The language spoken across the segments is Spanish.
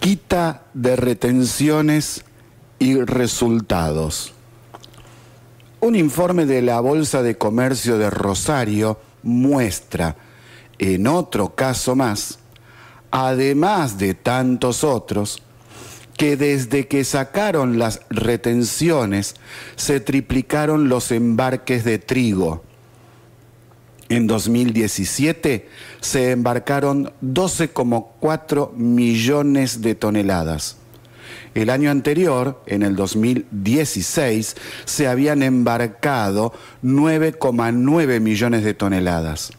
Quita de retenciones y resultados. Un informe de la Bolsa de Comercio de Rosario muestra, en otro caso más, además de tantos otros, que desde que sacaron las retenciones se triplicaron los embarques de trigo. En 2017 se embarcaron 12,4 millones de toneladas. El año anterior, en el 2016, se habían embarcado 9,9 millones de toneladas.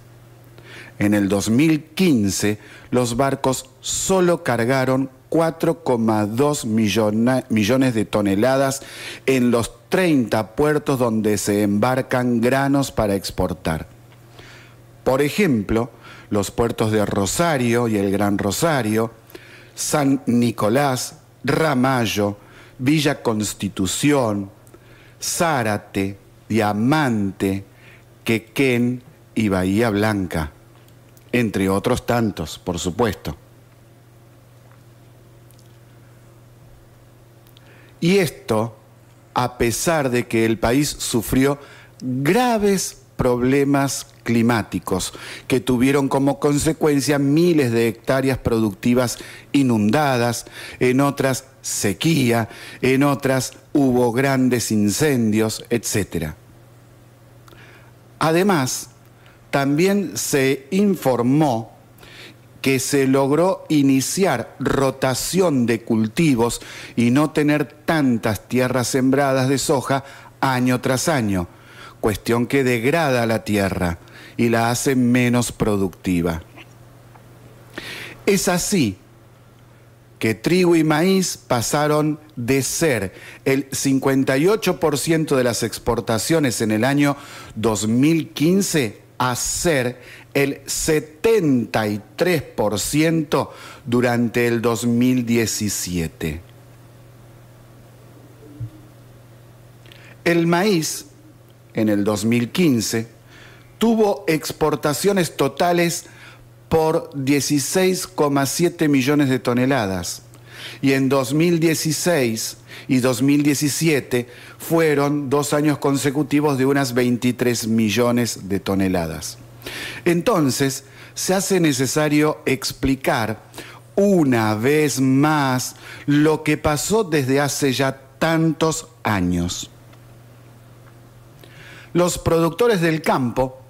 En el 2015, los barcos solo cargaron 4,2 millones de toneladas en los 30 puertos donde se embarcan granos para exportar. Por ejemplo, los puertos de Rosario y el Gran Rosario, San Nicolás, Ramallo, Villa Constitución, Zárate, Diamante, Quequén y Bahía Blanca, entre otros tantos, por supuesto. Y esto, a pesar de que el país sufrió graves problemas climáticos que tuvieron como consecuencia miles de hectáreas productivas inundadas, en otras sequía, en otras hubo grandes incendios, etc. Además, también se informó que se logró iniciar rotación de cultivos y no tener tantas tierras sembradas de soja año tras año, cuestión que degrada la tierra y la hace menos productiva. Es así que trigo y maíz pasaron de ser el 58% de las exportaciones en el año 2015 a ser el 73% durante el 2017. El maíz, en el 2015, tuvo exportaciones totales por 16,7 millones de toneladas y en 2016 y 2017 fueron 2 años consecutivos de unas 23 millones de toneladas. Entonces, se hace necesario explicar una vez más lo que pasó desde hace ya tantos años. Los productores del campo,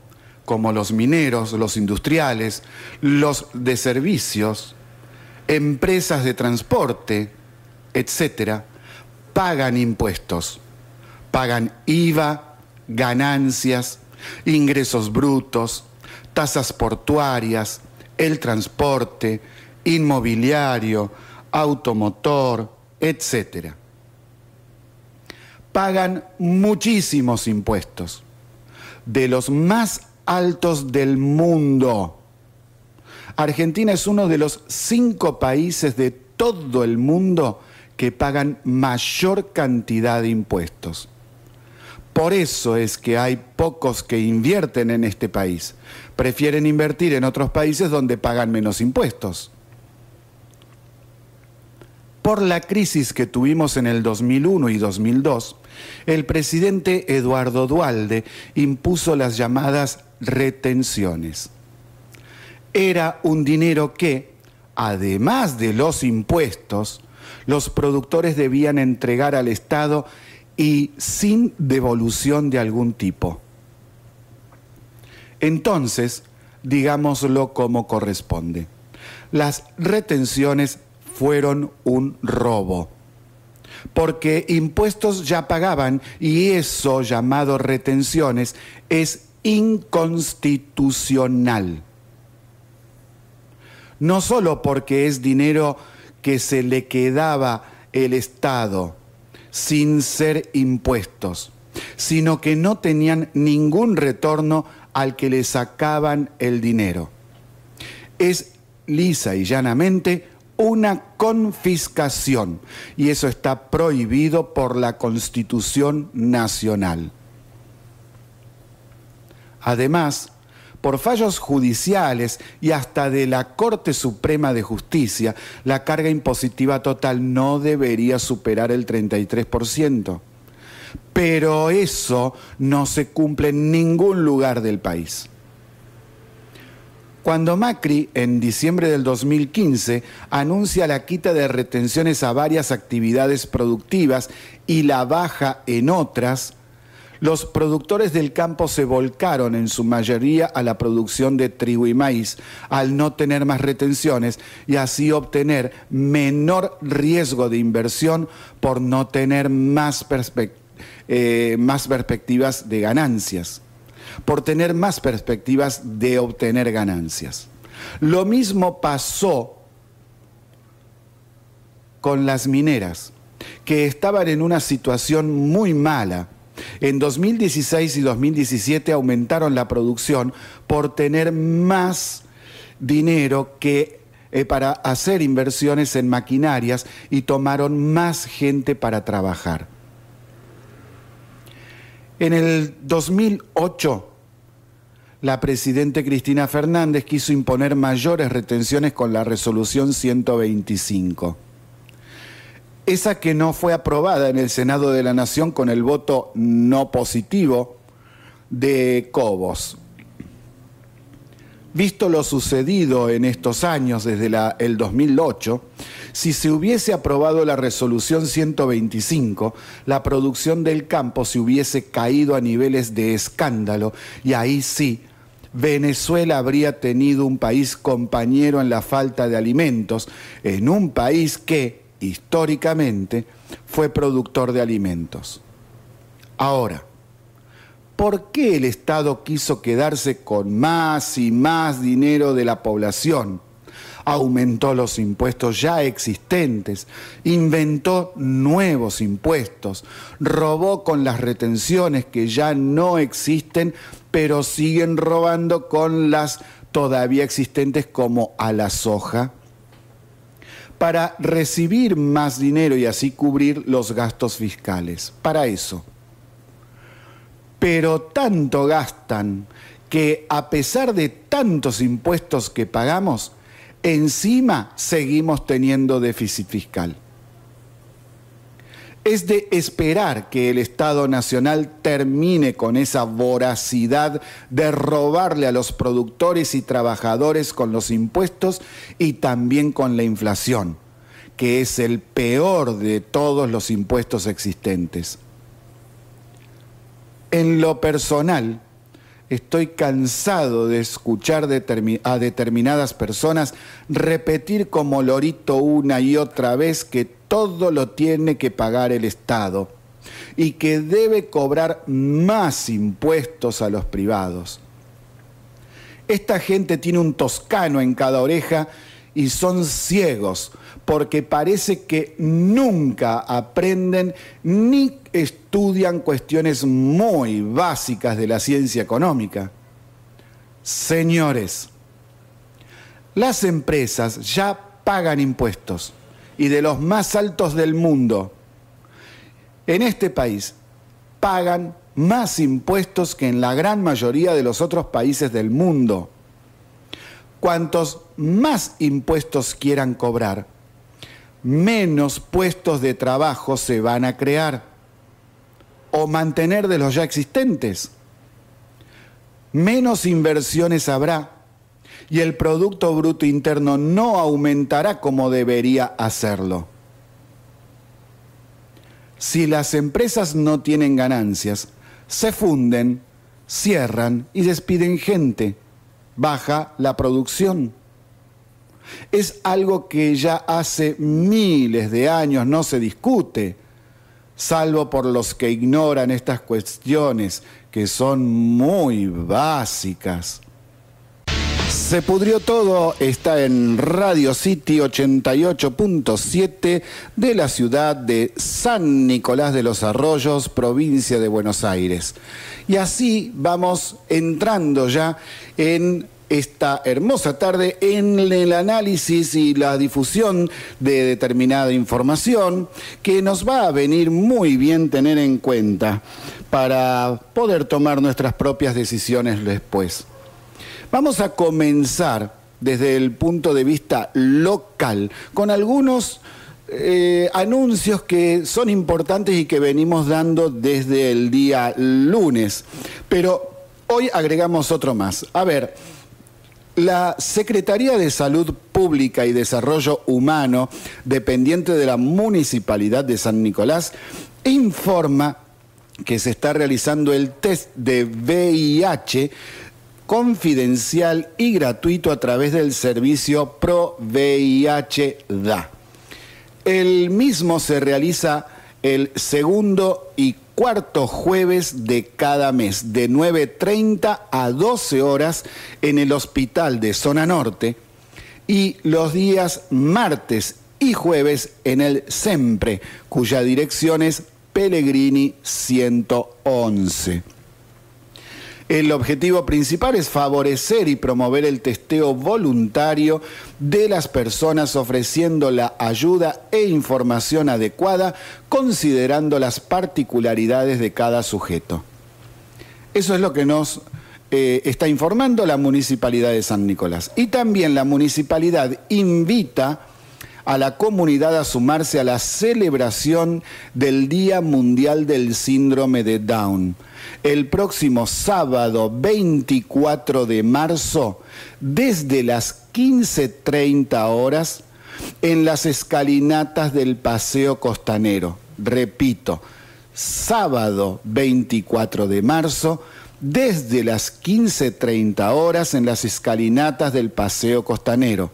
como los mineros, los industriales, los de servicios, empresas de transporte, etcétera, pagan impuestos, pagan IVA, ganancias, ingresos brutos, tasas portuarias, el transporte, inmobiliario, automotor, etcétera. Pagan muchísimos impuestos, de los más altos del mundo. Argentina es uno de los 5 países de todo el mundo que pagan mayor cantidad de impuestos. Por eso es que hay pocos que invierten en este país. Prefieren invertir en otros países donde pagan menos impuestos. Por la crisis que tuvimos en el 2001 y 2002, el presidente Eduardo Duhalde impuso las llamadas retenciones. Era un dinero que, además de los impuestos, los productores debían entregar al Estado y sin devolución de algún tipo. Entonces, digámoslo como corresponde. Las retenciones fueron un robo, porque impuestos ya pagaban y eso, llamado retenciones, es inconstitucional. No solo porque es dinero que se le quedaba el Estado sin ser impuestos, sino que no tenían ningún retorno al que le sacaban el dinero. Es lisa y llanamente una confiscación, y eso está prohibido por la Constitución Nacional. Además, por fallos judiciales y hasta de la Corte Suprema de Justicia, la carga impositiva total no debería superar el 33%. Pero eso no se cumple en ningún lugar del país. Cuando Macri, en diciembre del 2015, anuncia la quita de retenciones a varias actividades productivas y la baja en otras, los productores del campo se volcaron en su mayoría a la producción de trigo y maíz, al no tener más retenciones y así obtener menor riesgo de inversión por no tener más perspectivas de ganancias, por tener más perspectivas de obtener ganancias. Lo mismo pasó con las mineras, que estaban en una situación muy mala. En 2016 y 2017 aumentaron la producción por tener más dinero para hacer inversiones en maquinarias y tomaron más gente para trabajar. En el 2008, la presidenta Cristina Fernández quiso imponer mayores retenciones con la resolución 125. Esa que no fue aprobada en el Senado de la Nación con el voto no positivo de Cobos. Visto lo sucedido en estos años, desde el 2008, si se hubiese aprobado la resolución 125, la producción del campo se hubiese caído a niveles de escándalo y ahí sí, Venezuela habría tenido un país compañero en la falta de alimentos, en un país que, históricamente, fue productor de alimentos. Ahora, ¿por qué el Estado quiso quedarse con más y más dinero de la población? Aumentó los impuestos ya existentes, inventó nuevos impuestos, robó con las retenciones que ya no existen, pero siguen robando con las todavía existentes como a la soja, para recibir más dinero y así cubrir los gastos fiscales. Para eso. Pero tanto gastan que a pesar de tantos impuestos que pagamos, encima seguimos teniendo déficit fiscal. Es de esperar que el Estado Nacional termine con esa voracidad de robarle a los productores y trabajadores con los impuestos y también con la inflación, que es el peor de todos los impuestos existentes. En lo personal, estoy cansado de escuchar a determinadas personas repetir como lorito una y otra vez que todo lo tiene que pagar el Estado y que debe cobrar más impuestos a los privados. Esta gente tiene un toscano en cada oreja y son ciegos porque parece que nunca aprenden ni estudian cuestiones muy básicas de la ciencia económica. Señores, las empresas ya pagan impuestos y de los más altos del mundo. En este país pagan más impuestos que en la gran mayoría de los otros países del mundo. Cuantos más impuestos quieran cobrar, menos puestos de trabajo se van a crear o mantener de los ya existentes. Menos inversiones habrá y el Producto Bruto Interno no aumentará como debería hacerlo. Si las empresas no tienen ganancias, se funden, cierran y despiden gente. Baja la producción. Es algo que ya hace miles de años no se discute, salvo por los que ignoran estas cuestiones que son muy básicas. Se pudrió todo, está en Radio City 88.7 de la ciudad de San Nicolás de los Arroyos, provincia de Buenos Aires. Y así vamos entrando ya en esta hermosa tarde en el análisis y la difusión de determinada información que nos va a venir muy bien tener en cuenta para poder tomar nuestras propias decisiones después. Vamos a comenzar desde el punto de vista local con algunos anuncios que son importantes y que venimos dando desde el día lunes. Pero hoy agregamos otro más. A ver, la Secretaría de Salud Pública y Desarrollo Humano, dependiente de la Municipalidad de San Nicolás, informa que se está realizando el test de VIH confidencial y gratuito a través del servicio ProVIH-DA. El mismo se realiza el segundo y cuarto jueves de cada mes, de 9:30 a 12 horas en el Hospital de Zona Norte, y los días martes y jueves en el SEMPRE, cuya dirección es Pellegrini 111. El objetivo principal es favorecer y promover el testeo voluntario de las personas, ofreciendo la ayuda e información adecuada, considerando las particularidades de cada sujeto. Eso es lo que nos está informando la Municipalidad de San Nicolás. Y también la Municipalidad invita a la comunidad a sumarse a la celebración del Día Mundial del Síndrome de Down, el próximo sábado 24 de marzo, desde las 15:30 horas, en las escalinatas del Paseo Costanero. Repito, sábado 24 de marzo, desde las 15:30 horas, en las escalinatas del Paseo Costanero.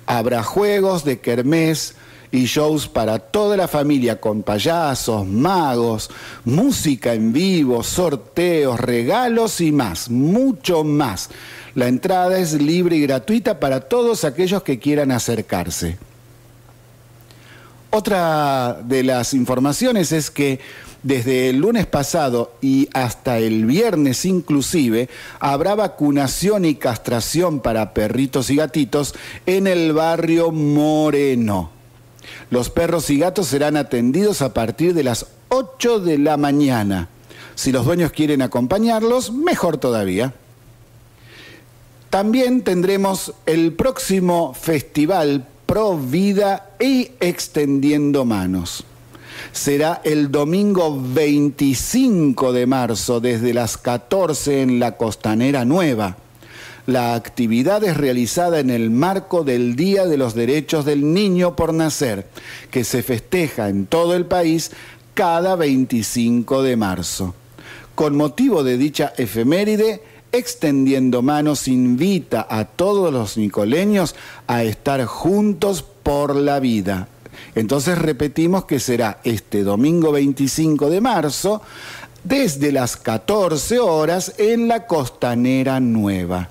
Habrá juegos de kermés y shows para toda la familia, con payasos, magos, música en vivo, sorteos, regalos y más, mucho más. La entrada es libre y gratuita para todos aquellos que quieran acercarse. Otra de las informaciones es que desde el lunes pasado y hasta el viernes inclusive, habrá vacunación y castración para perritos y gatitos en el barrio Moreno. Los perros y gatos serán atendidos a partir de las 8 de la mañana. Si los dueños quieren acompañarlos, mejor todavía. También tendremos el próximo festival Pro Vida y Extendiendo Manos. Será el domingo 25 de marzo, desde las 14 en la Costanera Nueva. La actividad es realizada en el marco del Día de los Derechos del Niño por Nacer, que se festeja en todo el país cada 25 de marzo. Con motivo de dicha efeméride, Extendiendo Manos invita a todos los nicoleños a estar juntos por la vida. Entonces repetimos que será este domingo 25 de marzo, desde las 14 horas en la Costanera Nueva.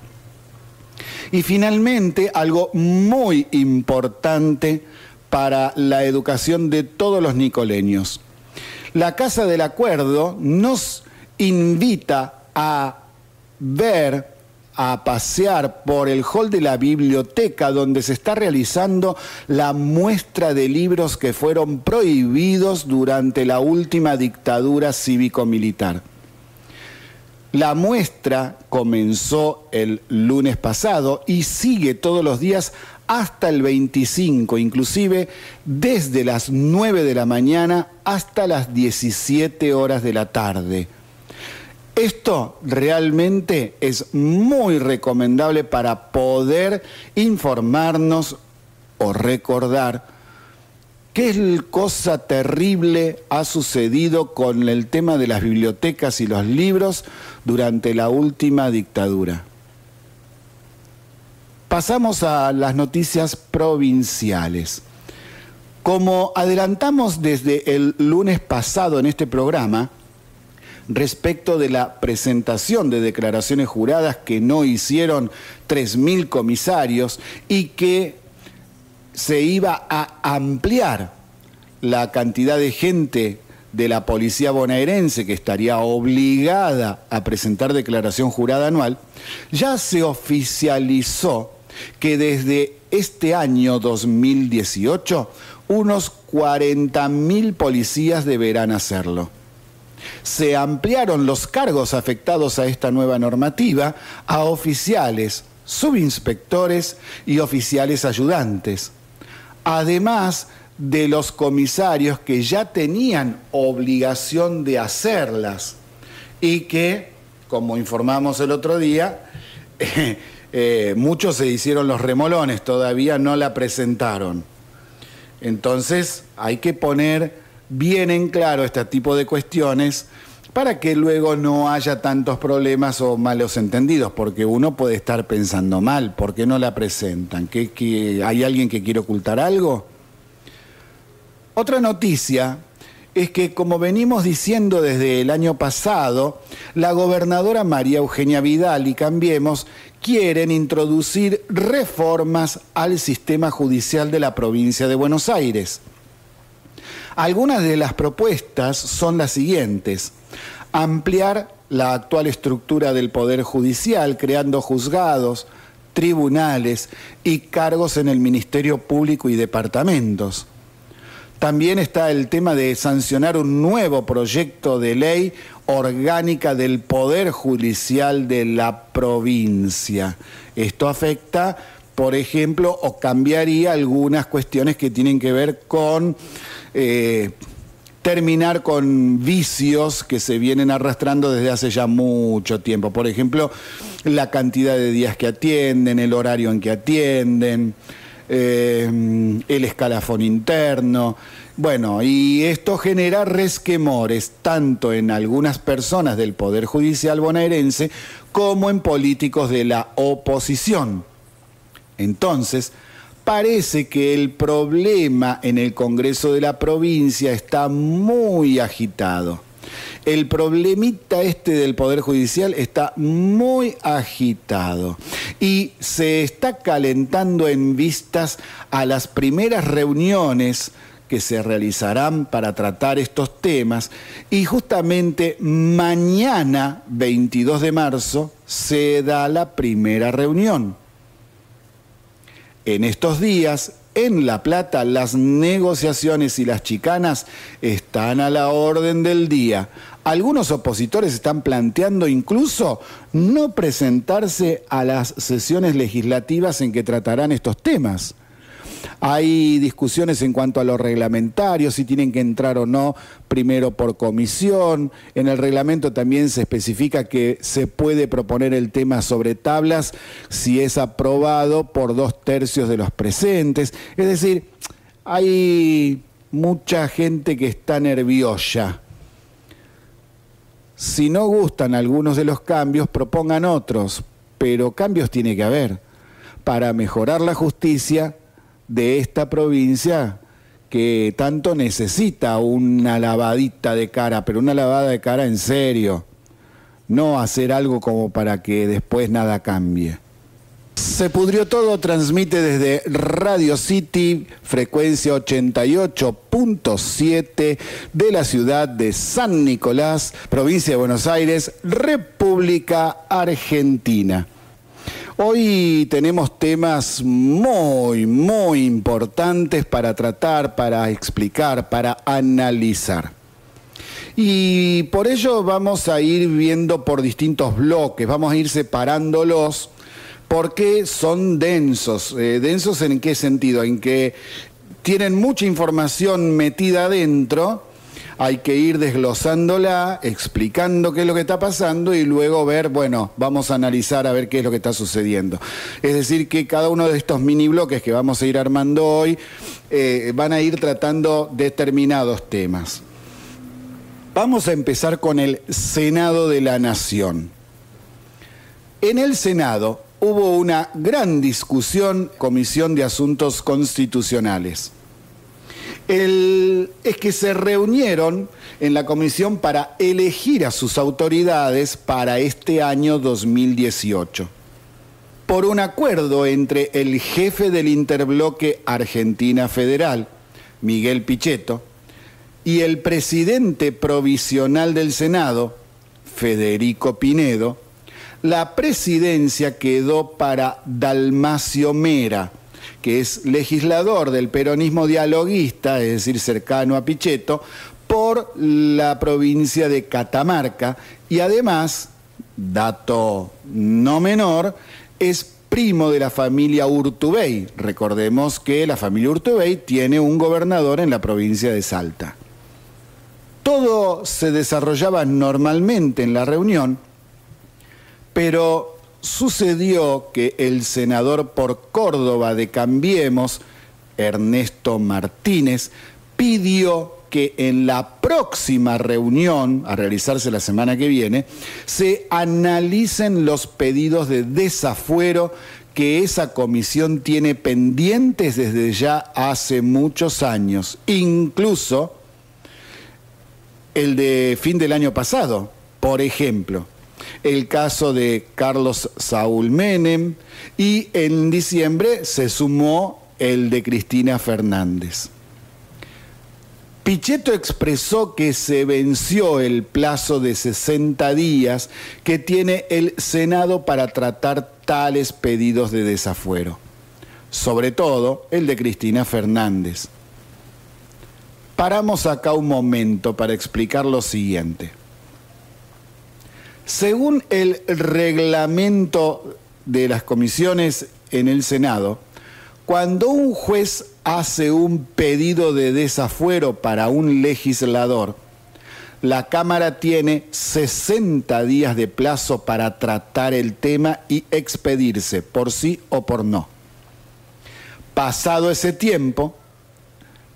Y finalmente, algo muy importante para la educación de todos los nicoleños. La Casa del Acuerdo nos invita a ver, a pasear por el hall de la biblioteca, donde se está realizando la muestra de libros que fueron prohibidos durante la última dictadura cívico-militar. La muestra comenzó el lunes pasado y sigue todos los días hasta el 25, inclusive desde las 9 de la mañana hasta las 17 horas de la tarde. Esto realmente es muy recomendable para poder informarnos o recordar qué cosa terrible ha sucedido con el tema de las bibliotecas y los libros durante la última dictadura. Pasamos a las noticias provinciales. Como adelantamos desde el lunes pasado en este programa, respecto de la presentación de declaraciones juradas que no hicieron 3.000 comisarios y que se iba a ampliar la cantidad de gente de la policía bonaerense que estaría obligada a presentar declaración jurada anual, ya se oficializó que desde este año 2018 unos 40.000 policías deberán hacerlo. Se ampliaron los cargos afectados a esta nueva normativa a oficiales, subinspectores y oficiales ayudantes, además de los comisarios que ya tenían obligación de hacerlas y que, como informamos el otro día, muchos se hicieron los remolones, todavía no la presentaron. Entonces hay que poner bien en claro este tipo de cuestiones para que luego no haya tantos problemas o malos entendidos, porque uno puede estar pensando mal, ¿por qué no la presentan? ¿Que hay alguien que quiere ocultar algo? Otra noticia es que, como venimos diciendo desde el año pasado, la gobernadora María Eugenia Vidal y Cambiemos quieren introducir reformas al sistema judicial de la provincia de Buenos Aires. Algunas de las propuestas son las siguientes: ampliar la actual estructura del Poder Judicial, creando juzgados, tribunales y cargos en el Ministerio Público y departamentos. También está el tema de sancionar un nuevo proyecto de ley orgánica del Poder Judicial de la provincia. Esto afecta, por ejemplo, o cambiaría algunas cuestiones que tienen que ver con terminar con vicios que se vienen arrastrando desde hace ya mucho tiempo. Por ejemplo, la cantidad de días que atienden, el horario en que atienden, el escalafón interno. Bueno, y esto genera resquemores tanto en algunas personas del Poder Judicial bonaerense como en políticos de la oposición. Entonces, parece que el problema en el Congreso de la provincia está muy agitado. El problemita este del Poder Judicial está muy agitado y se está calentando en vistas a las primeras reuniones que se realizarán para tratar estos temas, y justamente mañana, 22 de marzo, se da la primera reunión. En estos días, en La Plata, las negociaciones y las chicanas están a la orden del día. Algunos opositores están planteando incluso no presentarse a las sesiones legislativas en que tratarán estos temas. Hay discusiones en cuanto a lo reglamentario, si tienen que entrar o no, primero por comisión. En el reglamento también se especifica que se puede proponer el tema sobre tablas si es aprobado por 2/3 de los presentes. Es decir, hay mucha gente que está nerviosa. Si no gustan algunos de los cambios, propongan otros, pero cambios tiene que haber para mejorar la justicia de esta provincia que tanto necesita una lavadita de cara, pero una lavada de cara en serio, no hacer algo como para que después nada cambie. Se pudrió todo transmite desde Radio City, frecuencia 88.7 de la ciudad de San Nicolás, provincia de Buenos Aires, República Argentina. Hoy tenemos temas muy, muy importantes para tratar, para explicar, para analizar. Y por ello vamos a ir viendo por distintos bloques, vamos a ir separándolos porque son densos. ¿Densos en qué sentido? En que tienen mucha información metida adentro. Hay que ir desglosándola, explicando qué es lo que está pasando y luego ver, bueno, vamos a analizar a ver qué es lo que está sucediendo. Es decir, que cada uno de estos mini bloques que vamos a ir armando hoy van a ir tratando determinados temas. Vamos a empezar con el Senado de la Nación. En el Senado hubo una gran discusión, Comisión de Asuntos Constitucionales. Es que se reunieron en la comisión para elegir a sus autoridades para este año 2018. Por un acuerdo entre el jefe del interbloque Argentina Federal, Miguel Pichetto, y el presidente provisional del Senado, Federico Pinedo, la presidencia quedó para Dalmacio Mera, que es legislador del peronismo dialoguista, es decir, cercano a Pichetto, por la provincia de Catamarca y además, dato no menor, es primo de la familia Urtubey. Recordemos que la familia Urtubey tiene un gobernador en la provincia de Salta. Todo se desarrollaba normalmente en la reunión, pero sucedió que el senador por Córdoba de Cambiemos, Ernesto Martínez, pidió que en la próxima reunión, a realizarse la semana que viene, se analicen los pedidos de desafuero que esa comisión tiene pendientes desde ya hace muchos años, incluso el de fin del año pasado, por ejemplo, el caso de Carlos Saúl Menem, y en diciembre se sumó el de Cristina Fernández. Pichetto expresó que se venció el plazo de 60 días que tiene el Senado para tratar tales pedidos de desafuero, sobre todo el de Cristina Fernández. Paramos acá un momento para explicar lo siguiente. Según el reglamento de las comisiones en el Senado, cuando un juez hace un pedido de desafuero para un legislador, la Cámara tiene 60 días de plazo para tratar el tema y expedirse por sí o por no. Pasado ese tiempo,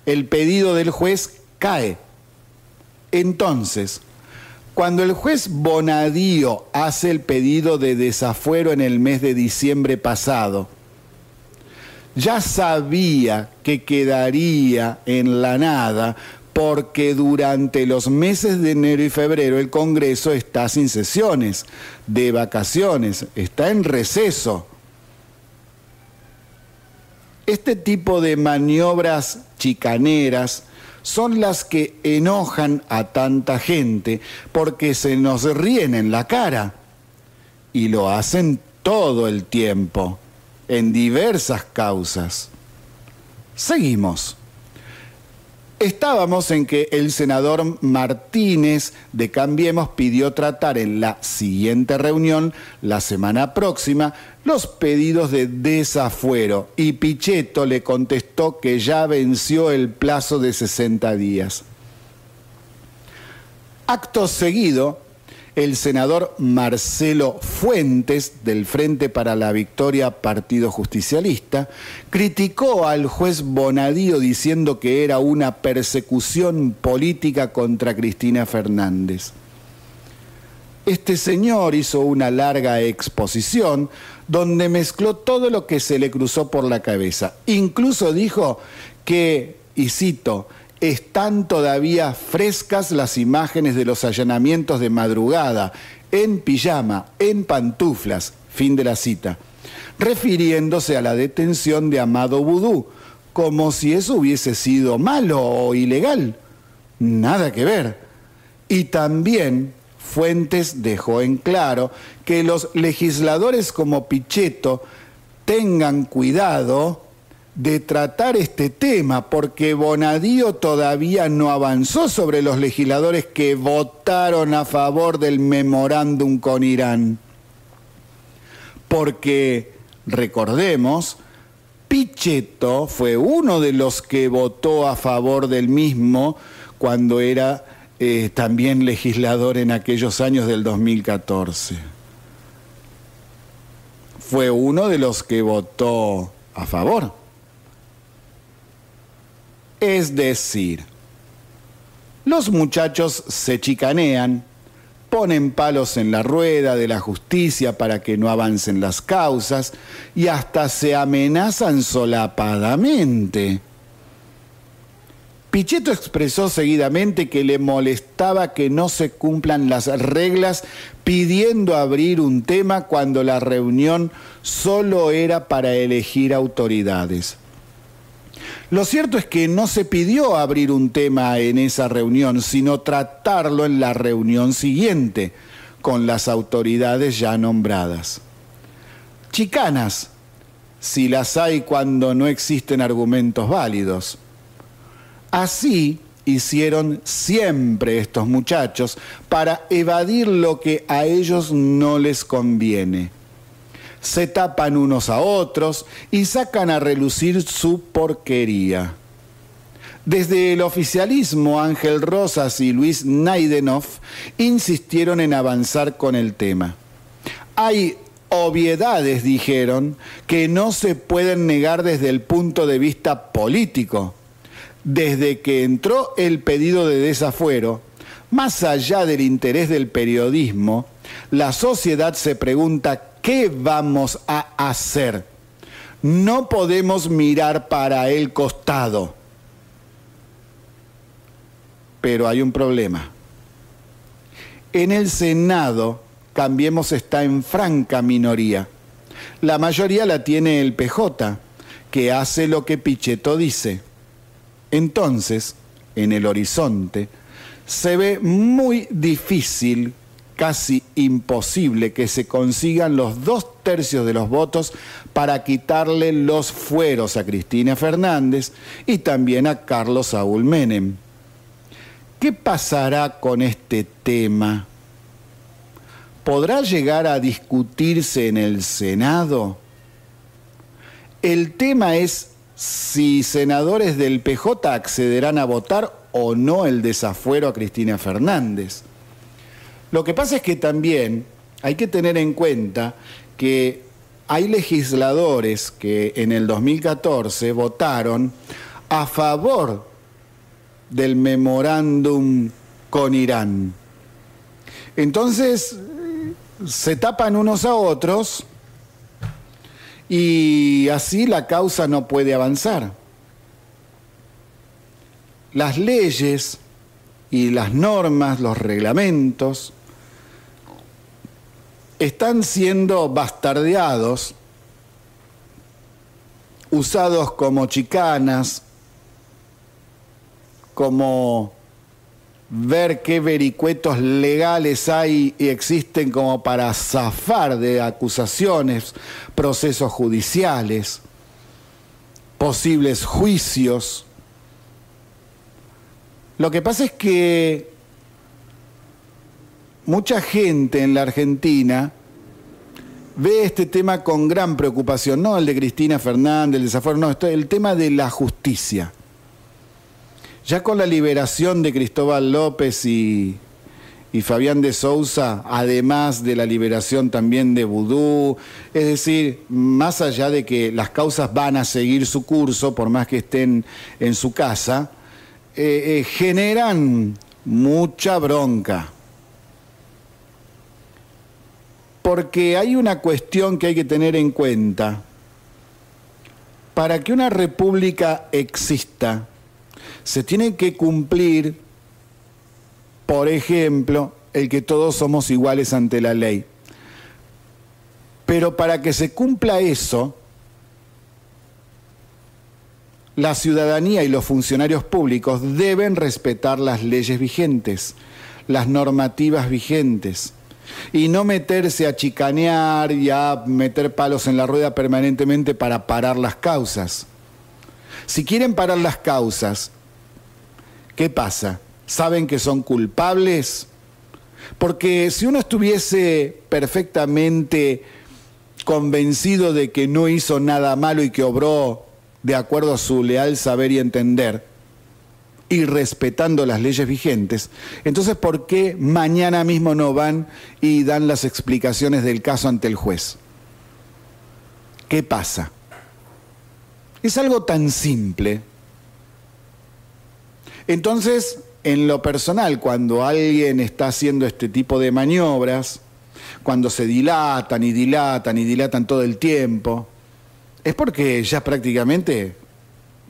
el pedido del juez cae. Entonces, cuando el juez Bonadío hace el pedido de desafuero en el mes de diciembre pasado, ya sabía que quedaría en la nada porque durante los meses de enero y febrero el Congreso está sin sesiones, de vacaciones, está en receso. Este tipo de maniobras chicaneras son las que enojan a tanta gente porque se nos ríen en la cara y lo hacen todo el tiempo, en diversas causas. Seguimos. Estábamos en que el senador Martínez de Cambiemos pidió tratar en la siguiente reunión, la semana próxima, los pedidos de desafuero y Pichetto le contestó que ya venció el plazo de 60 días. Acto seguido, el senador Marcelo Fuentes, del Frente para la Victoria Partido Justicialista, criticó al juez Bonadío diciendo que era una persecución política contra Cristina Fernández. Este señor hizo una larga exposición donde mezcló todo lo que se le cruzó por la cabeza. Incluso dijo que, y cito, están todavía frescas las imágenes de los allanamientos de madrugada, en pijama, en pantuflas, fin de la cita, refiriéndose a la detención de Amado Vudú, como si eso hubiese sido malo o ilegal. Nada que ver. Y también Fuentes dejó en claro que los legisladores como Pichetto tengan cuidado de tratar este tema, porque Bonadío todavía no avanzó sobre los legisladores que votaron a favor del memorándum con Irán. Porque, recordemos, Pichetto fue uno de los que votó a favor del mismo cuando era también legislador en aquellos años del 2014. Fue uno de los que votó a favor. Es decir, los muchachos se chicanean, ponen palos en la rueda de la justicia para que no avancen las causas y hasta se amenazan solapadamente. Pichetto expresó seguidamente que le molestaba que no se cumplan las reglas pidiendo abrir un tema cuando la reunión solo era para elegir autoridades. Lo cierto es que no se pidió abrir un tema en esa reunión, sino tratarlo en la reunión siguiente, con las autoridades ya nombradas. Chicanas, si las hay cuando no existen argumentos válidos. Así, hicieron siempre estos muchachos para evadir lo que a ellos no les conviene. Se tapan unos a otros y sacan a relucir su porquería. Desde el oficialismo, Ángel Rosas y Luis Naidenov insistieron en avanzar con el tema. Hay obviedades, dijeron, que no se pueden negar desde el punto de vista político. Desde que entró el pedido de desafuero, más allá del interés del periodismo, la sociedad se pregunta ¿qué vamos a hacer? No podemos mirar para el costado. Pero hay un problema. En el Senado, Cambiemos está en franca minoría. La mayoría la tiene el PJ, que hace lo que Pichetto dice. Entonces, en el horizonte, se ve muy difícil, casi imposible, que se consigan los 2/3 de los votos para quitarle los fueros a Cristina Fernández y también a Carlos Saúl Menem. ¿Qué pasará con este tema? ¿Podrá llegar a discutirse en el Senado? El tema es si senadores del PJ accederán a votar o no el desafuero a Cristina Fernández. Lo que pasa es que también hay que tener en cuenta que hay legisladores que en el 2014 votaron a favor del memorándum con Irán. Entonces, se tapan unos a otros y así la causa no puede avanzar. Las leyes y las normas, los reglamentos, están siendo bastardeados, usados como chicanas, como ver qué vericuetos legales hay y existen como para zafar de acusaciones, procesos judiciales, posibles juicios. Lo que pasa es que mucha gente en la Argentina ve este tema con gran preocupación, no el de Cristina Fernández, el desafuero, no, el tema de la justicia. Ya con la liberación de Cristóbal López y Fabián de Sousa, además de la liberación también de Vudú, es decir, más allá de que las causas van a seguir su curso, por más que estén en su casa, generan mucha bronca. Porque hay una cuestión que hay que tener en cuenta. Para que una república exista, se tiene que cumplir, por ejemplo, el que todos somos iguales ante la ley. Pero para que se cumpla eso, la ciudadanía y los funcionarios públicos deben respetar las leyes vigentes, las normativas vigentes, y no meterse a chicanear y a meter palos en la rueda permanentemente para parar las causas. Si quieren parar las causas, ¿qué pasa? ¿Saben que son culpables? Porque si uno estuviese perfectamente convencido de que no hizo nada malo y que obró de acuerdo a su leal saber y entender, y respetando las leyes vigentes, entonces ¿por qué mañana mismo no van y dan las explicaciones del caso ante el juez? ¿Qué pasa? Es algo tan simple. Entonces, en lo personal, cuando alguien está haciendo este tipo de maniobras, cuando se dilatan y dilatan y dilatan todo el tiempo, es porque ya prácticamente,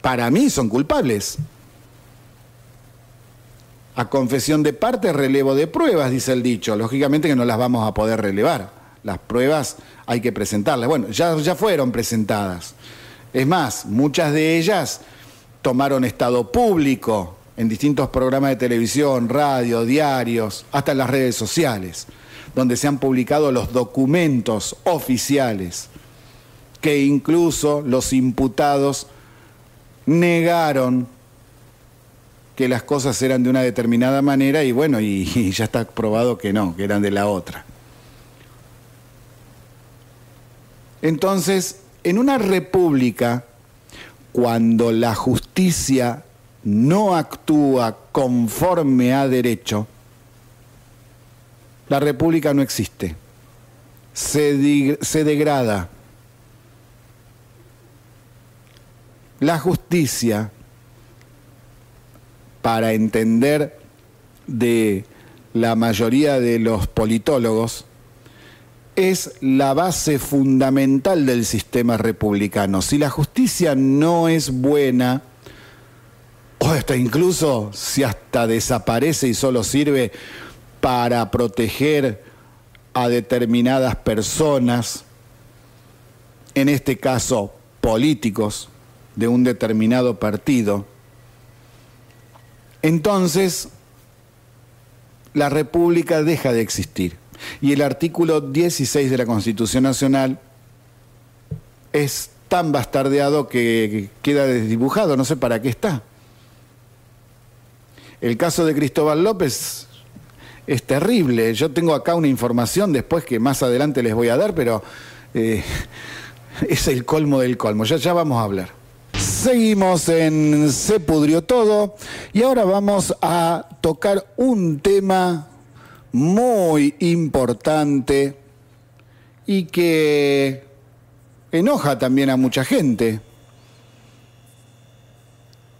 para mí, son culpables. A confesión de parte, relevo de pruebas, dice el dicho. Lógicamente que no las vamos a poder relevar. Las pruebas hay que presentarlas. Bueno, ya fueron presentadas. Es más, muchas de ellas tomaron estado público en distintos programas de televisión, radio, diarios, hasta en las redes sociales, donde se han publicado los documentos oficiales que incluso los imputados negaron que las cosas eran de una determinada manera y bueno, y ya está probado que no, que eran de la otra. Entonces, en una república, cuando la justicia no actúa conforme a derecho, la república no existe, se degrada. La justicia, para entender de la mayoría de los politólogos, es la base fundamental del sistema republicano. Si la justicia no es buena, o hasta incluso si hasta desaparece y solo sirve para proteger a determinadas personas, en este caso políticos de un determinado partido, entonces la República deja de existir. Y el artículo 16 de la Constitución Nacional es tan bastardeado que queda desdibujado, no sé para qué está. El caso de Cristóbal López es terrible. Yo tengo acá una información después que más adelante les voy a dar, pero es el colmo del colmo. Ya vamos a hablar. Seguimos en Se Pudrió Todo y ahora vamos a tocar un tema muy importante y que enoja también a mucha gente.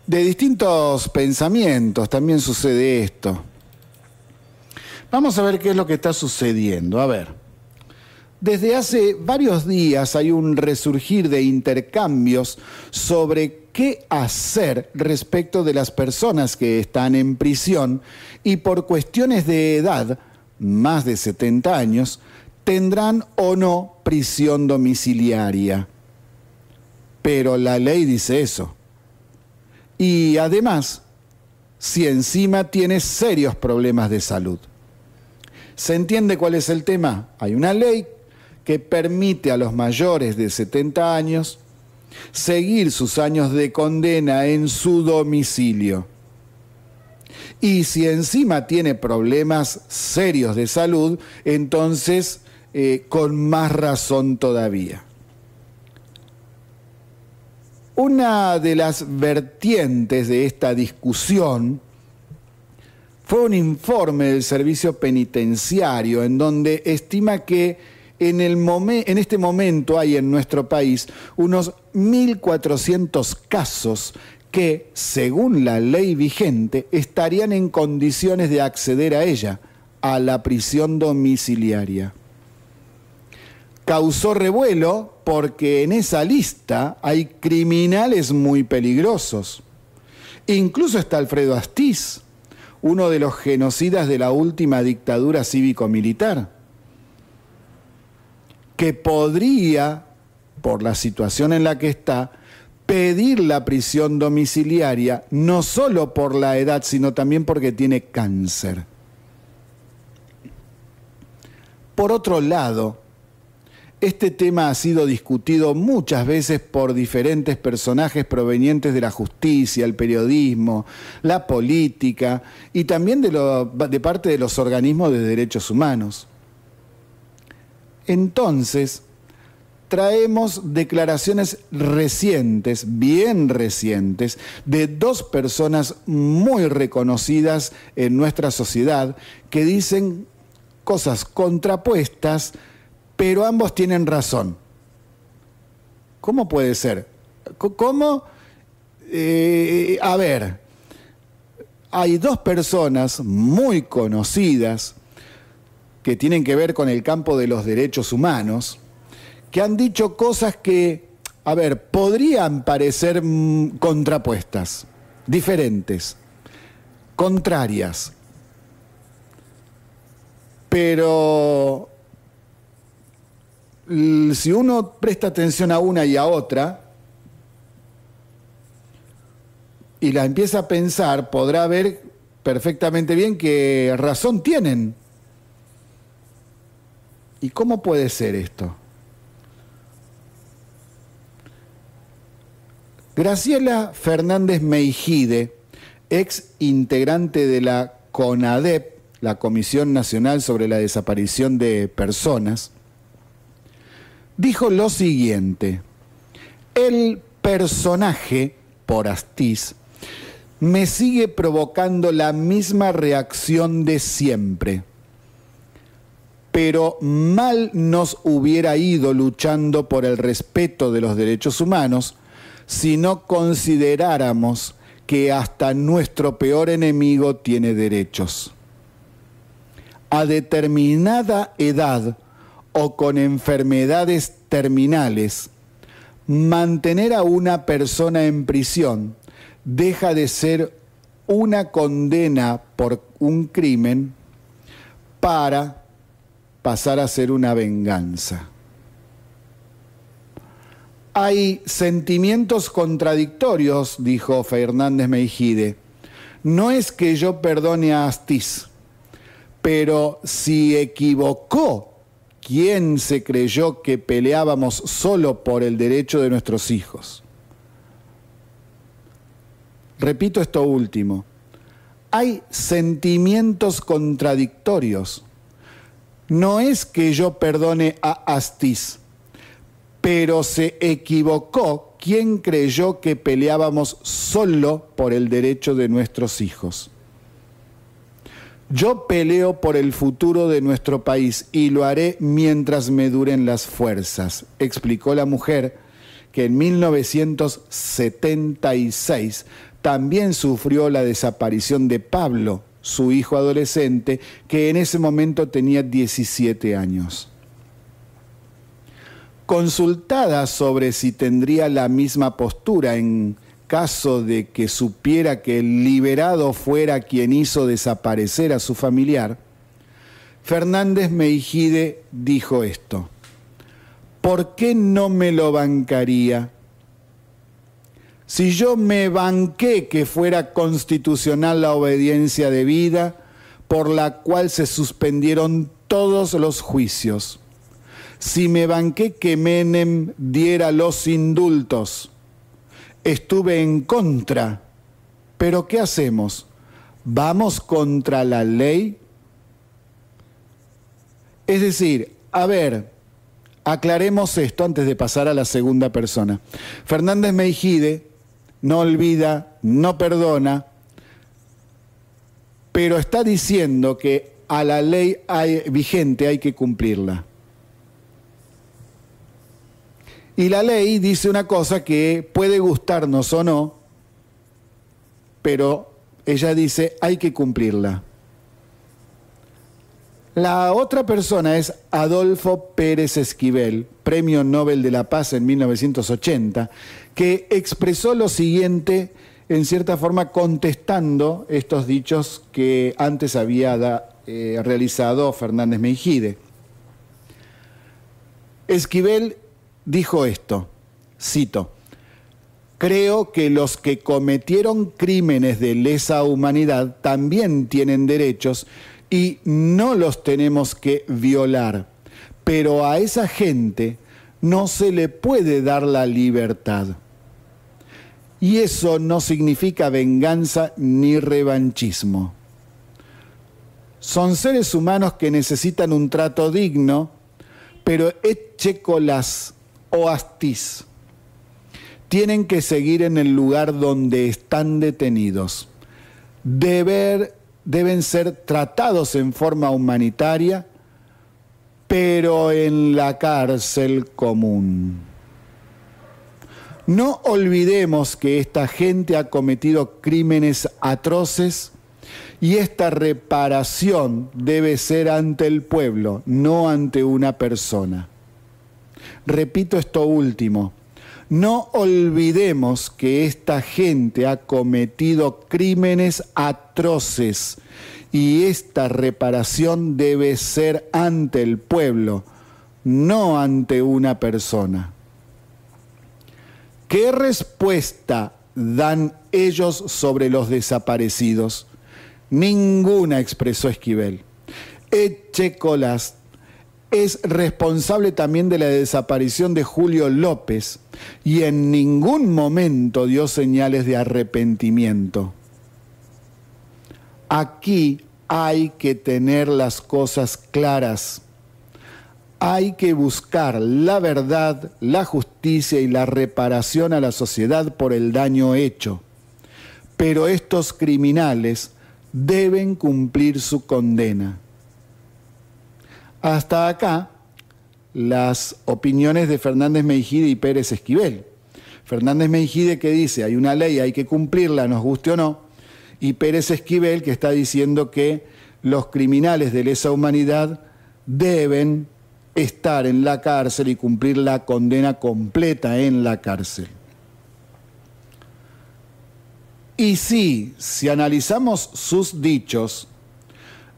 De distintos pensamientos también sucede esto. Vamos a ver qué es lo que está sucediendo. A ver, desde hace varios días hay un resurgir de intercambios sobre qué hacer respecto de las personas que están en prisión y por cuestiones de edad, más de 70 años, tendrán o no prisión domiciliaria. Pero la ley dice eso. Y además, si encima tiene serios problemas de salud. ¿Se entiende cuál es el tema? Hay una ley que permite a los mayores de 70 años seguir sus años de condena en su domicilio. Y si encima tiene problemas serios de salud, entonces con más razón todavía. Una de las vertientes de esta discusión fue un informe del Servicio Penitenciario en donde estima que en este momento hay en nuestro país unos 1.400 casos que, según la ley vigente, estarían en condiciones de acceder a ella, a la prisión domiciliaria. Causó revuelo porque en esa lista hay criminales muy peligrosos. Incluso está Alfredo Astiz, uno de los genocidas de la última dictadura cívico-militar, que podría, por la situación en la que está, pedir la prisión domiciliaria, no solo por la edad, sino también porque tiene cáncer. Por otro lado, este tema ha sido discutido muchas veces por diferentes personajes provenientes de la justicia, el periodismo, la política y también de parte de los organismos de derechos humanos. Entonces, traemos declaraciones recientes, bien recientes, de dos personas muy reconocidas en nuestra sociedad que dicen cosas contrapuestas, pero ambos tienen razón. ¿Cómo puede ser? ¿Cómo? A ver, hay dos personas muy conocidas que tienen que ver con el campo de los derechos humanos, que han dicho cosas que, a ver, podrían parecer contrapuestas, diferentes, contrarias, pero si uno presta atención a una y a otra y la empieza a pensar, podrá ver perfectamente bien que razón tienen. ¿Y cómo puede ser esto? Graciela Fernández Meijide ex integrante de la CONADEP, la Comisión Nacional sobre la Desaparición de Personas, dijo lo siguiente: el personaje, por Astiz, me sigue provocando la misma reacción de siempre. Pero mal nos hubiera ido luchando por el respeto de los derechos humanos si no consideráramos que hasta nuestro peor enemigo tiene derechos. A determinada edad o con enfermedades terminales, mantener a una persona en prisión deja de ser una condena por un crimen para pasar a ser una venganza. Hay sentimientos contradictorios, dijo Fernández Meijide. No es que yo perdone a Astiz, pero si equivocó quien se creyó que peleábamos solo por el derecho de nuestros hijos. Repito esto último. Hay sentimientos contradictorios. No es que yo perdone a Astiz, pero se equivocó quien creyó que peleábamos solo por el derecho de nuestros hijos. Yo peleo por el futuro de nuestro país y lo haré mientras me duren las fuerzas, explicó la mujer que en 1976 también sufrió la desaparición de Pablo, su hijo adolescente, que en ese momento tenía 17 años. Consultada sobre si tendría la misma postura en caso de que supiera que el liberado fuera quien hizo desaparecer a su familiar, Fernández Meijide dijo esto: ¿por qué no me lo bancaría? Si yo me banqué que fuera constitucional la obediencia debida, por la cual se suspendieron todos los juicios. Si me banqué que Menem diera los indultos, estuve en contra. ¿Pero qué hacemos? ¿Vamos contra la ley? Es decir, a ver, aclaremos esto antes de pasar a la segunda persona. Fernández Meijide no olvida, no perdona, pero está diciendo que a la ley vigente hay que cumplirla. Y la ley dice una cosa que puede gustarnos o no, pero ella dice hay que cumplirla. La otra persona es Adolfo Pérez Esquivel, Premio Nobel de la Paz en 1980, que expresó lo siguiente, en cierta forma contestando estos dichos que antes había realizado Fernández Meijide. Esquivel dijo esto, cito: creo que los que cometieron crímenes de lesa humanidad también tienen derechos y no los tenemos que violar, pero a esa gente no se le puede dar la libertad. Y eso no significa venganza ni revanchismo. Son seres humanos que necesitan un trato digno, pero Echecolás o Astiz tienen que seguir en el lugar donde están detenidos. Deben ser tratados en forma humanitaria, pero en la cárcel común. No olvidemos que esta gente ha cometido crímenes atroces y esta reparación debe ser ante el pueblo, no ante una persona. Repito esto último. No olvidemos que esta gente ha cometido crímenes atroces y esta reparación debe ser ante el pueblo, no ante una persona. ¿Qué respuesta dan ellos sobre los desaparecidos? Ninguna, expresó Esquivel. Echecolás es responsable también de la desaparición de Julio López y en ningún momento dio señales de arrepentimiento. Aquí hay que tener las cosas claras. Hay que buscar la verdad, la justicia y la reparación a la sociedad por el daño hecho. Pero estos criminales deben cumplir su condena. Hasta acá las opiniones de Fernández Meijide y Pérez Esquivel. Fernández Meijide que dice, hay una ley, hay que cumplirla, nos guste o no, y Pérez Esquivel que está diciendo que los criminales de lesa humanidad deben estar en la cárcel y cumplir la condena completa en la cárcel. Y sí, si analizamos sus dichos,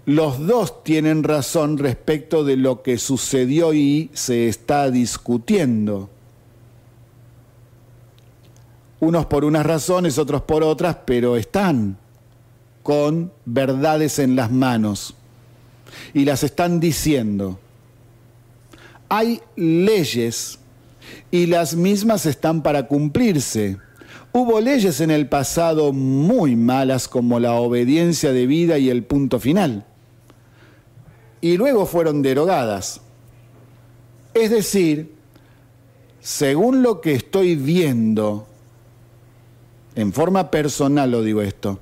los dos tienen razón respecto de lo que sucedió y se está discutiendo. Unos por unas razones, otros por otras, pero están con verdades en las manos y las están diciendo. Hay leyes y las mismas están para cumplirse. Hubo leyes en el pasado muy malas como la obediencia debida y el punto final. Y luego fueron derogadas. Es decir, según lo que estoy viendo, en forma personal lo digo esto,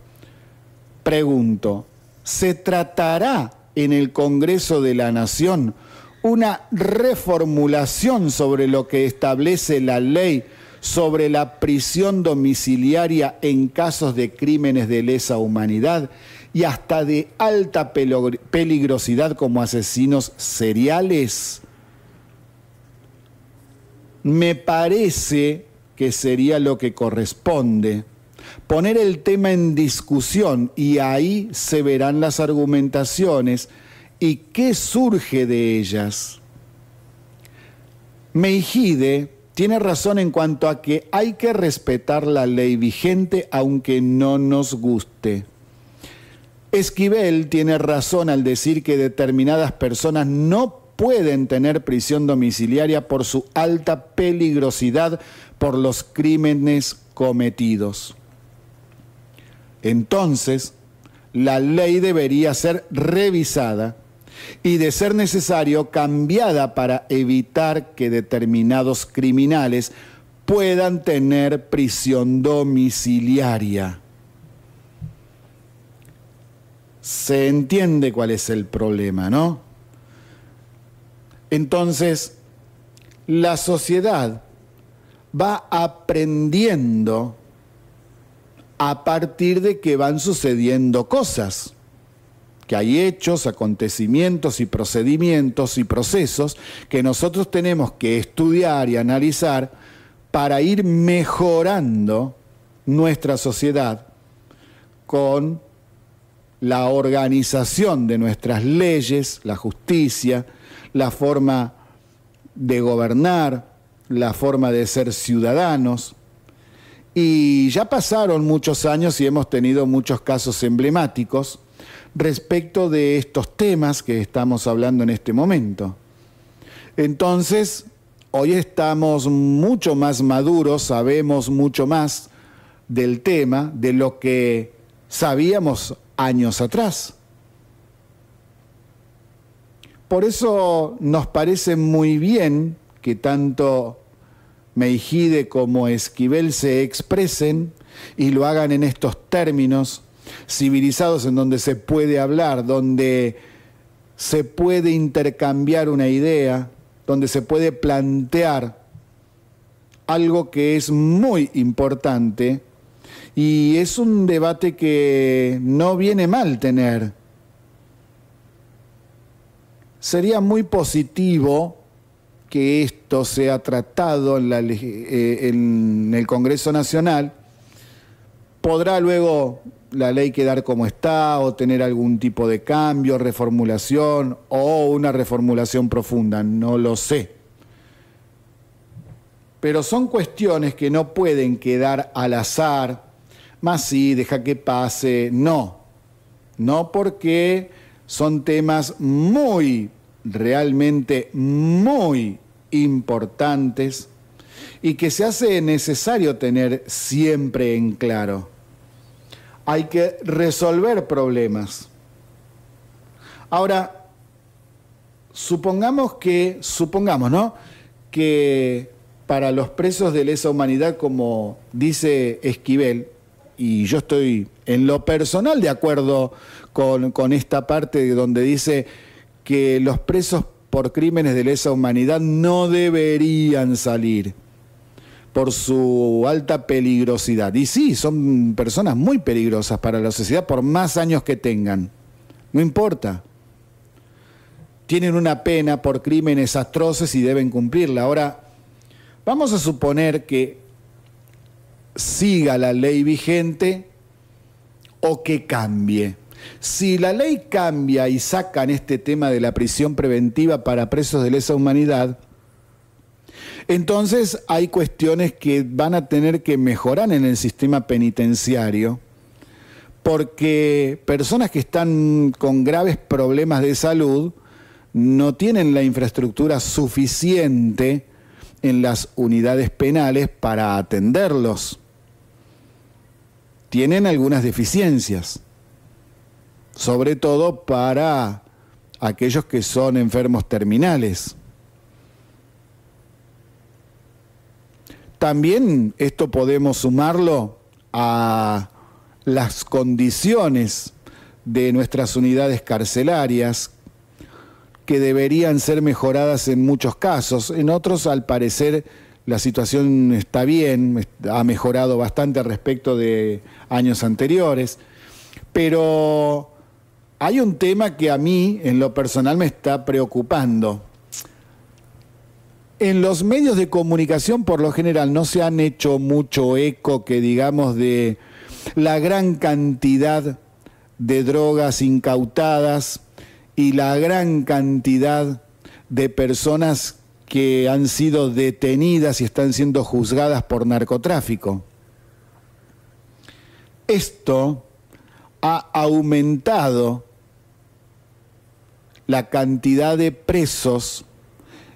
pregunto, ¿se tratará en el Congreso de la Nación una reformulación sobre lo que establece la ley sobre la prisión domiciliaria en casos de crímenes de lesa humanidad y hasta de alta peligrosidad como asesinos seriales? Me parece que sería lo que corresponde, poner el tema en discusión y ahí se verán las argumentaciones y qué surge de ellas. Meijide tiene razón en cuanto a que hay que respetar la ley vigente aunque no nos guste. Esquivel tiene razón al decir que determinadas personas no pueden tener prisión domiciliaria por su alta peligrosidad por los crímenes cometidos. Entonces, la ley debería ser revisada y, de ser necesario, cambiada para evitar que determinados criminales puedan tener prisión domiciliaria. Se entiende cuál es el problema, ¿no? Entonces, la sociedad va aprendiendo a partir de que van sucediendo cosas, que hay hechos, acontecimientos y procedimientos y procesos que nosotros tenemos que estudiar y analizar para ir mejorando nuestra sociedad con la organización de nuestras leyes, la justicia, la forma de gobernar, la forma de ser ciudadanos. Y ya pasaron muchos años y hemos tenido muchos casos emblemáticos respecto de estos temas que estamos hablando en este momento. Entonces, hoy estamos mucho más maduros, sabemos mucho más del tema de lo que sabíamos años atrás. Por eso nos parece muy bien que tanto Meijide como Esquivel se expresen y lo hagan en estos términos civilizados en donde se puede hablar, donde se puede intercambiar una idea, donde se puede plantear algo que es muy importante y es un debate que no viene mal tener. Sería muy positivo que esto sea tratado en el Congreso Nacional. Podrá luego la ley quedar como está o tener algún tipo de cambio, reformulación o una reformulación profunda, no lo sé. Pero son cuestiones que no pueden quedar al azar, más sí, deja que pase, no porque son temas realmente muy importantes y que se hace necesario tener siempre en claro. hay que resolver problemas. Ahora, supongamos, ¿no?, que para los presos de lesa humanidad, como dice Esquivel, y yo estoy en lo personal de acuerdo con esta parte donde dice que los presos por crímenes de lesa humanidad no deberían salir por su alta peligrosidad. Y sí, son personas muy peligrosas para la sociedad por más años que tengan. No importa. Tienen una pena por crímenes atroces y deben cumplirla. Ahora, vamos a suponer que siga la ley vigente o que cambie. Si la ley cambia y sacan este tema de la prisión preventiva para presos de lesa humanidad, entonces hay cuestiones que van a tener que mejorar en el sistema penitenciario, porque personas que están con graves problemas de salud no tienen la infraestructura suficiente en las unidades penales para atenderlos. Tienen algunas deficiencias, sobre todo para aquellos que son enfermos terminales. También esto podemos sumarlo a las condiciones de nuestras unidades carcelarias, que deberían ser mejoradas en muchos casos. En otros, al parecer, la situación está bien, ha mejorado bastante respecto de años anteriores, pero hay un tema que a mí, en lo personal, me está preocupando. En los medios de comunicación, por lo general, no se han hecho mucho eco, que digamos, de la gran cantidad de drogas incautadas y la gran cantidad de personas que han sido detenidas y están siendo juzgadas por narcotráfico. Esto ha aumentado la cantidad de presos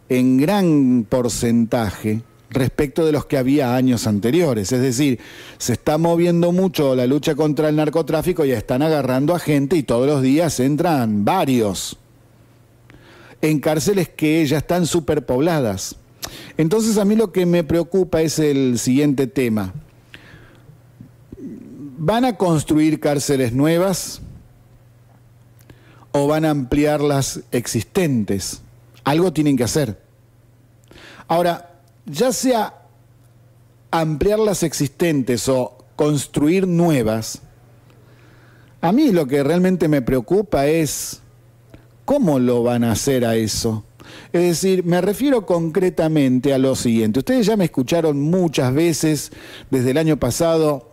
en gran porcentaje respecto de los que había años anteriores. Es decir, se está moviendo mucho la lucha contra el narcotráfico y están agarrando a gente y todos los días entran varios en cárceles que ya están superpobladas. Entonces a mí lo que me preocupa es el siguiente tema. ¿Van a construir cárceles nuevas o van a ampliar las existentes? Algo tienen que hacer. Ahora, ya sea ampliar las existentes o construir nuevas, a mí lo que realmente me preocupa es cómo lo van a hacer a eso. Es decir, me refiero concretamente a lo siguiente. Ustedes ya me escucharon muchas veces desde el año pasado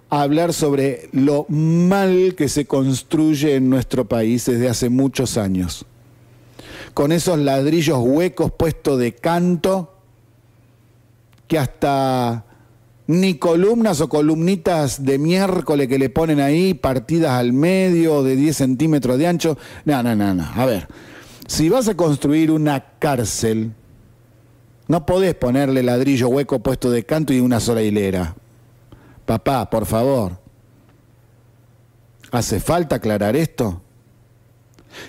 hablar sobre lo mal que se construye en nuestro país desde hace muchos años. Con esos ladrillos huecos puestos de canto, que hasta ni columnas o columnitas de miércoles que le ponen ahí, partidas al medio, de 10 centímetros de ancho. No. A ver, si vas a construir una cárcel, no podés ponerle ladrillo hueco puesto de canto y una sola hilera. Papá, por favor. ¿Hace falta aclarar esto?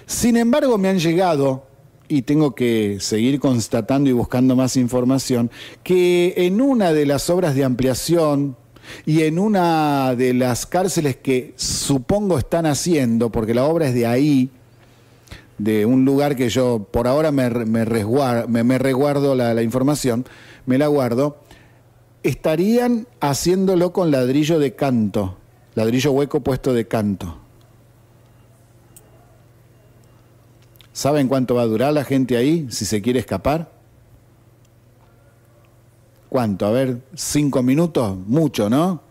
Sin embargo, me han llegado, y tengo que seguir constatando y buscando más información, que en una de las obras de ampliación y en una de las cárceles que supongo están haciendo, porque la obra es de ahí, de un lugar que yo por ahora me resguardo la información, me la guardo, estarían haciéndolo con ladrillo de canto, ladrillo hueco puesto de canto. ¿Saben cuánto va a durar la gente ahí si se quiere escapar? ¿Cuánto? A ver, 5 minutos, mucho, ¿no?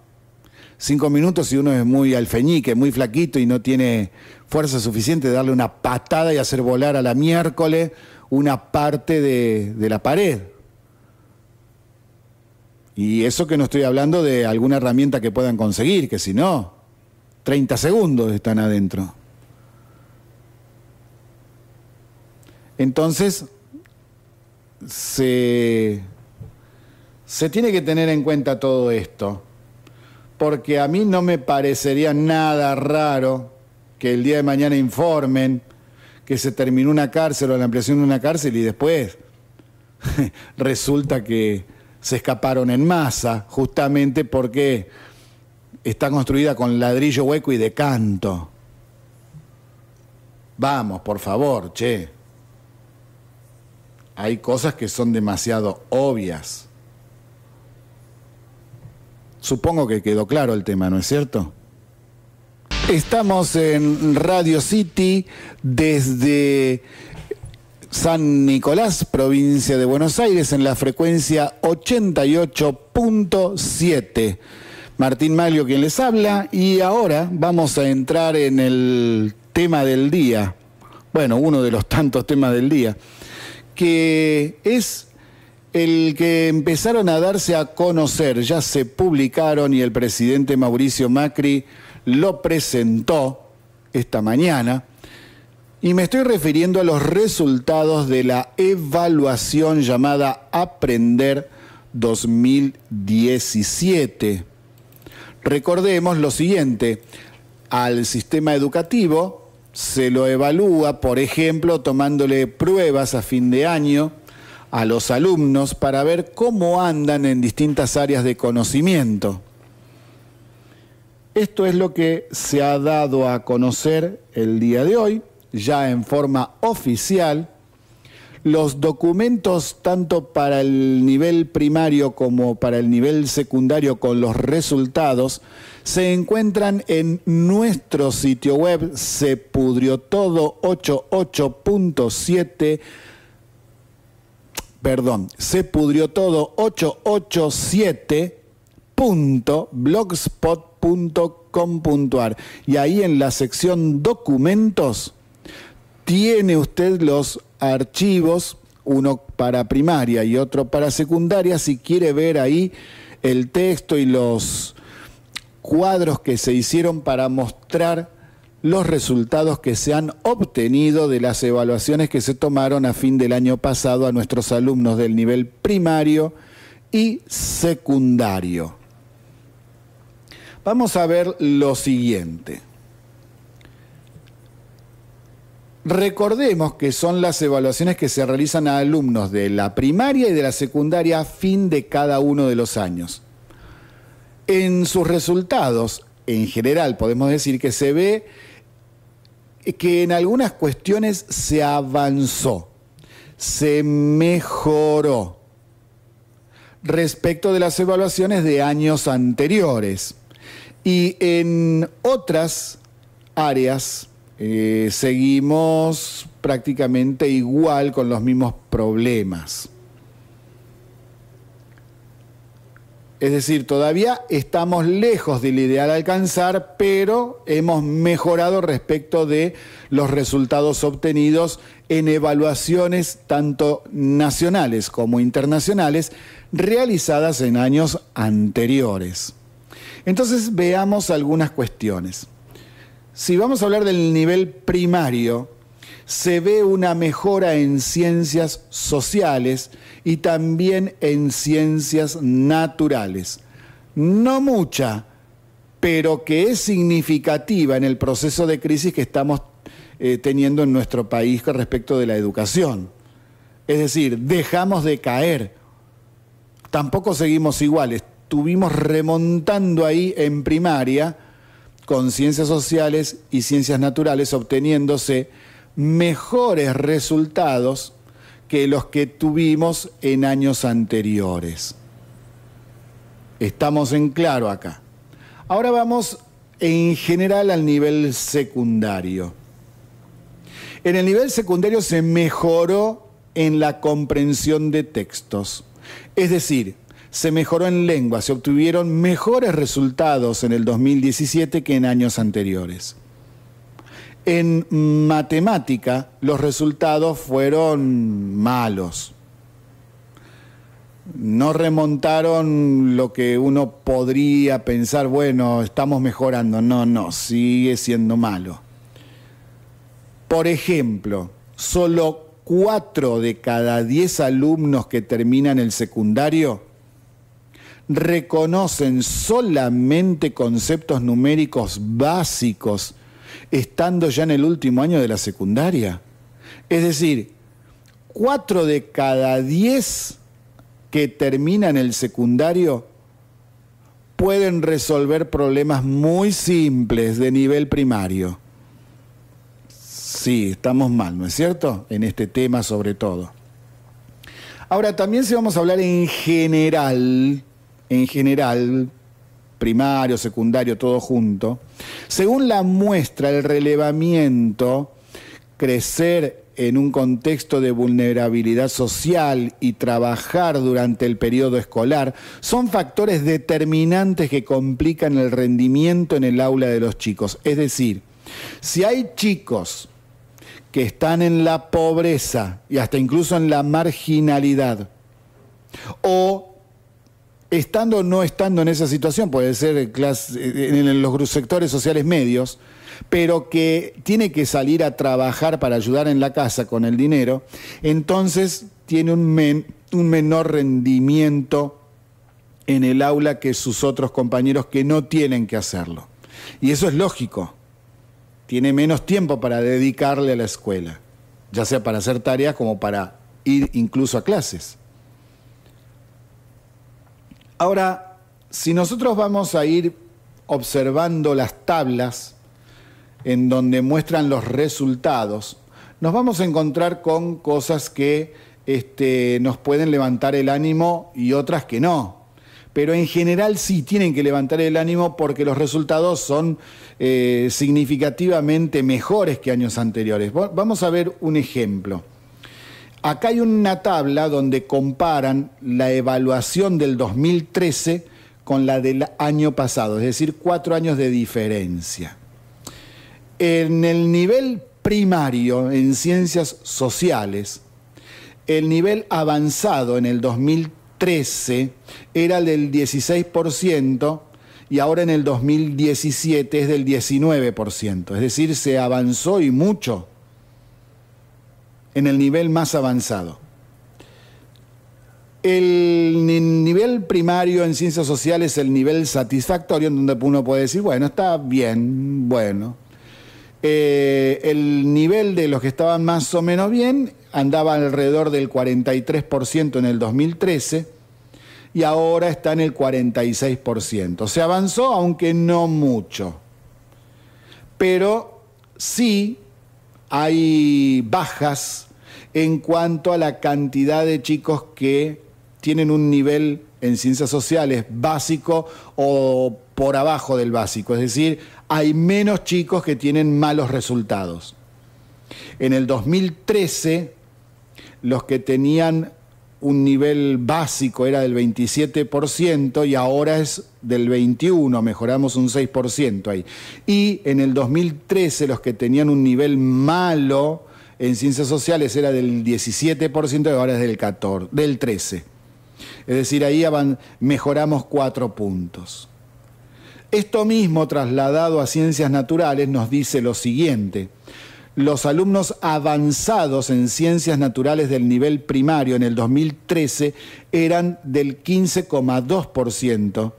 5 minutos si uno es muy alfeñique, muy flaquito y no tiene fuerza suficiente de darle una patada y hacer volar a la miércoles una parte de la pared. Y eso que no estoy hablando de alguna herramienta que puedan conseguir, que si no, 30 segundos están adentro. Entonces, se tiene que tener en cuenta todo esto, porque a mí no me parecería nada raro que el día de mañana informen que se terminó una cárcel o la ampliación de una cárcel y después resulta que se escaparon en masa, justamente porque está construida con ladrillo hueco y de canto. Vamos, por favor, che. Hay cosas que son demasiado obvias. Supongo que quedó claro el tema, ¿no es cierto? Estamos en Radio City desde San Nicolás, provincia de Buenos Aires, en la frecuencia 88.7. Martín Maglio quien les habla, y ahora vamos a entrar en el tema del día. Bueno, uno de los tantos temas del día, que es el que empezaron a darse a conocer, ya se publicaron y el presidente Mauricio Macri lo presentó esta mañana, y me estoy refiriendo a los resultados de la evaluación llamada Aprender 2017. Recordemos lo siguiente: al sistema educativo se lo evalúa, por ejemplo, tomándole pruebas a fin de año a los alumnos para ver cómo andan en distintas áreas de conocimiento. Esto es lo que se ha dado a conocer el día de hoy, ya en forma oficial. Los documentos, tanto para el nivel primario como para el nivel secundario, con los resultados, se encuentran en nuestro sitio web sepudriotodo887.blogspot.com.ar, y ahí en la sección documentos tiene usted los archivos, uno para primaria y otro para secundaria, si quiere ver ahí el texto y los cuadros que se hicieron para mostrar los resultados que se han obtenido de las evaluaciones que se tomaron a fin del año pasado a nuestros alumnos del nivel primario y secundario. Vamos a ver lo siguiente. Recordemos que son las evaluaciones que se realizan a alumnos de la primaria y de la secundaria a fin de cada uno de los años. En sus resultados, en general, podemos decir que se ve que en algunas cuestiones se avanzó, se mejoró respecto de las evaluaciones de años anteriores. Y en otras áreas seguimos prácticamente igual, con los mismos problemas. Es decir, todavía estamos lejos del ideal a alcanzar, pero hemos mejorado respecto de los resultados obtenidos en evaluaciones tanto nacionales como internacionales realizadas en años anteriores. Entonces veamos algunas cuestiones. Si vamos a hablar del nivel primario, se ve una mejora en ciencias sociales y también en ciencias naturales. No mucha, pero que es significativa en el proceso de crisis que estamos teniendo en nuestro país con respecto de la educación. Es decir, dejamos de caer. Tampoco seguimos iguales. Estuvimos remontando ahí en primaria con ciencias sociales y ciencias naturales, obteniéndose mejores resultados que los que tuvimos en años anteriores. Estamos en claro acá. Ahora vamos en general al nivel secundario. En el nivel secundario se mejoró en la comprensión de textos. Es decir, se mejoró en lengua, se obtuvieron mejores resultados en el 2017 que en años anteriores. En matemática, los resultados fueron malos. No remontaron lo que uno podría pensar, bueno, estamos mejorando. No, sigue siendo malo. Por ejemplo, solo 4 de cada 10 alumnos que terminan el secundario reconocen solamente conceptos numéricos básicos estando ya en el último año de la secundaria. Es decir, 4 de cada 10 que terminan el secundario pueden resolver problemas muy simples de nivel primario. Sí, estamos mal, ¿no es cierto? En este tema sobre todo. Ahora, también si vamos a hablar en general, primario, secundario, todo junto, según la muestra, el relevamiento, crecer en un contexto de vulnerabilidad social y trabajar durante el periodo escolar son factores determinantes que complican el rendimiento en el aula de los chicos. Es decir, si hay chicos que están en la pobreza y hasta incluso en la marginalidad, o estando o no estando en esa situación, puede ser en los sectores sociales medios, pero que tiene que salir a trabajar para ayudar en la casa con el dinero, entonces tiene un menor rendimiento en el aula que sus otros compañeros que no tienen que hacerlo. Y eso es lógico. Tiene menos tiempo para dedicarle a la escuela, ya sea para hacer tareas como para ir incluso a clases. Ahora, si nosotros vamos a ir observando las tablas en donde muestran los resultados, nos vamos a encontrar con cosas que nos pueden levantar el ánimo y otras que no. Pero en general sí tienen que levantar el ánimo porque los resultados son significativamente mejores que años anteriores. Vamos a ver un ejemplo. Acá hay una tabla donde comparan la evaluación del 2013 con la del año pasado, es decir, 4 años de diferencia. En el nivel primario, en ciencias sociales, el nivel avanzado en el 2013 era del 16% y ahora en el 2017 es del 19%. Es decir, se avanzó y mucho en el nivel más avanzado. El nivel primario en ciencias sociales es el nivel satisfactorio, en donde uno puede decir, bueno, está bien, bueno. El nivel de los que estaban más o menos bien andaba alrededor del 43% en el 2013 y ahora está en el 46%. Se avanzó, aunque no mucho. Pero sí hay bajas en cuanto a la cantidad de chicos que tienen un nivel en ciencias sociales básico o por abajo del básico. Es decir, hay menos chicos que tienen malos resultados. En el 2013, los que tenían un nivel básico era del 27% y ahora es del 21%, mejoramos un 6% ahí. Y en el 2013, los que tenían un nivel malo en ciencias sociales era del 17% y ahora es del 13%. Es decir, ahí mejoramos 4 puntos. Esto mismo trasladado a ciencias naturales nos dice lo siguiente. Los alumnos avanzados en ciencias naturales del nivel primario en el 2013 eran del 15,2%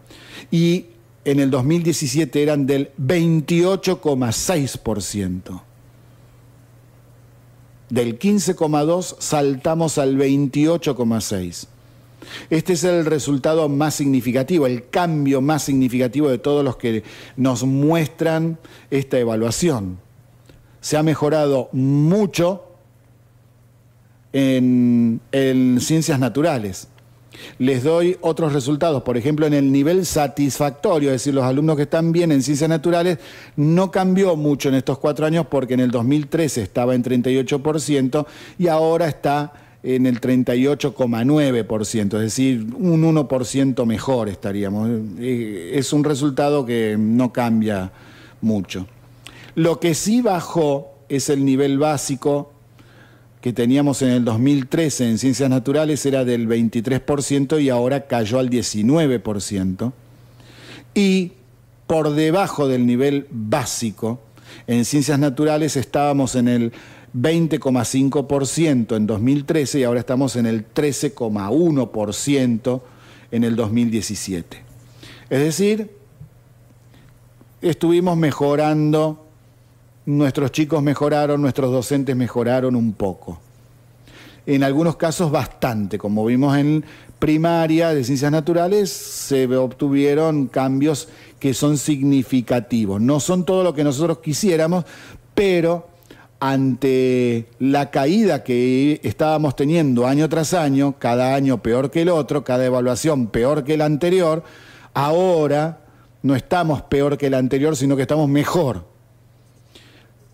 y en el 2017 eran del 28,6%. Del 15,2 saltamos al 28,6. Este es el resultado más significativo, el cambio más significativo de todos los que nos muestran esta evaluación. Se ha mejorado mucho en ciencias naturales. Les doy otros resultados, por ejemplo, en el nivel satisfactorio, es decir, los alumnos que están bien en ciencias naturales, no cambió mucho en estos 4 años porque en el 2013 estaba en 38% y ahora está en el 38,9%, es decir, un 1% mejor estaríamos. Es un resultado que no cambia mucho. Lo que sí bajó es el nivel básico que teníamos en el 2013 en ciencias naturales, era del 23% y ahora cayó al 19%. Y por debajo del nivel básico, en ciencias naturales estábamos en el 20,5% en 2013 y ahora estamos en el 13,1% en el 2017. Es decir, estuvimos mejorando, nuestros chicos mejoraron, nuestros docentes mejoraron un poco. En algunos casos bastante, como vimos en primaria de ciencias naturales, se obtuvieron cambios que son significativos. No son todo lo que nosotros quisiéramos, pero ante la caída que estábamos teniendo año tras año, cada año peor que el otro, cada evaluación peor que la anterior, ahora no estamos peor que la anterior, sino que estamos mejor.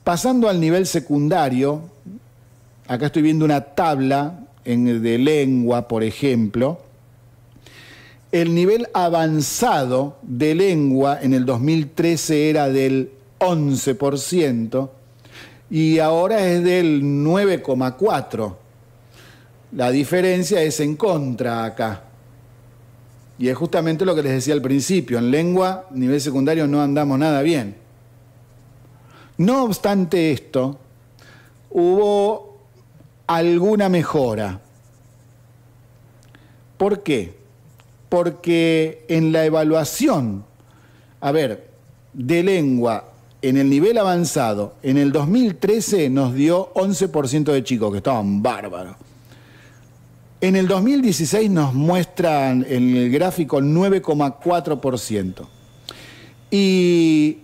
Pasando al nivel secundario, acá estoy viendo una tabla de lengua, por ejemplo. El nivel avanzado de lengua en el 2013 era del 11% y ahora es del 9,4%. La diferencia es en contra acá. Y es justamente lo que les decía al principio. En lengua, nivel secundario, no andamos nada bien. No obstante esto, hubo alguna mejora. ¿Por qué? Porque en la evaluación, de lengua en el nivel avanzado, en el 2013 nos dio 11% de chicos, que estaban bárbaros. En el 2016 nos muestran en el gráfico 9,4%. Y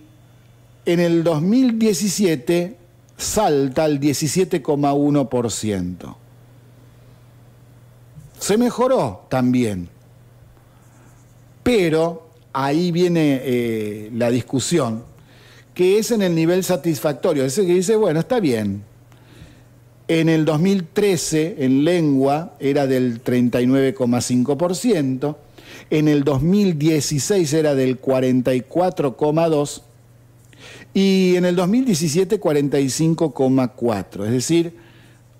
en el 2017 salta al 17,1%. Se mejoró también. Pero ahí viene la discusión, que es en el nivel satisfactorio. Ese que dice, bueno, está bien. En el 2013, en lengua, era del 39,5%. En el 2016 era del 44,2%. Y en el 2017, 45,4%. Es decir,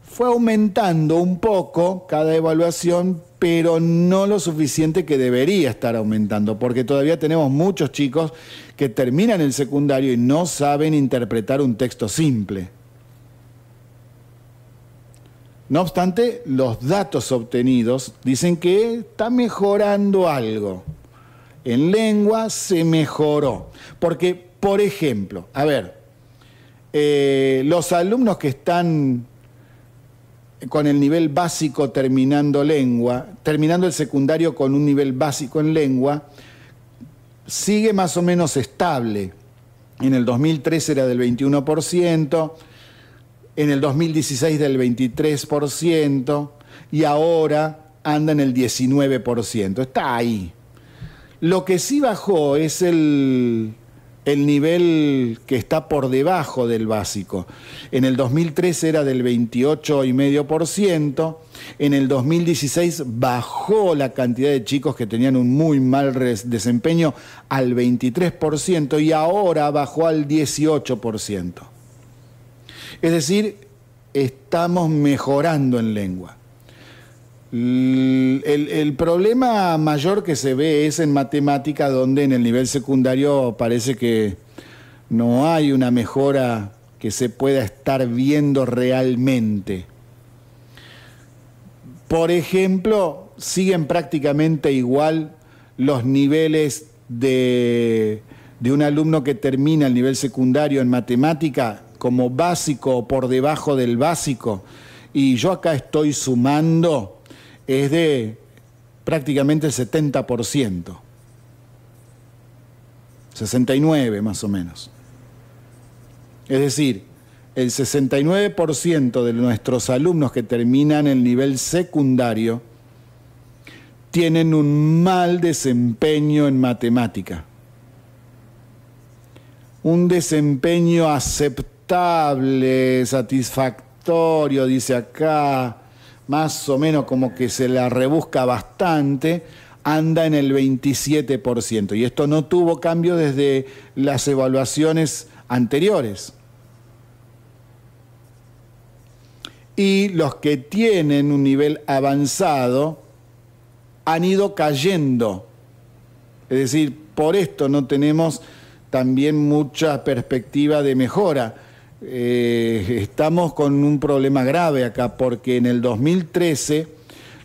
fue aumentando un poco cada evaluación, pero no lo suficiente que debería estar aumentando, porque todavía tenemos muchos chicos que terminan el secundario y no saben interpretar un texto simple. No obstante, los datos obtenidos dicen que está mejorando algo. En lengua se mejoró. Porque, por ejemplo, los alumnos que están con el nivel básico terminando el secundario con un nivel básico en lengua, sigue más o menos estable. En el 2013 era del 21%, en el 2016 del 23% y ahora anda en el 19%. Está ahí. Lo que sí bajó es el nivel que está por debajo del básico. En el 2013 era del 28,5%, en el 2016 bajó la cantidad de chicos que tenían un muy mal desempeño al 23% y ahora bajó al 18%. Es decir, estamos mejorando en lengua. El problema mayor que se ve es en matemática, donde en el nivel secundario parece que no hay una mejora que se pueda estar viendo realmente. Por ejemplo, siguen prácticamente igual los niveles de un alumno que termina el nivel secundario en matemática como básico o por debajo del básico, y yo acá estoy sumando, es de prácticamente el 70%, 69% más o menos. Es decir, el 69% de nuestros alumnos que terminan el nivel secundario tienen un mal desempeño en matemática. Un desempeño aceptable, satisfactorio, dice acá, más o menos como que se la rebusca bastante, anda en el 27%. Y esto no tuvo cambio desde las evaluaciones anteriores. Y los que tienen un nivel avanzado han ido cayendo. Es decir, por esto no tenemos también mucha perspectiva de mejora. Estamos con un problema grave acá, porque en el 2013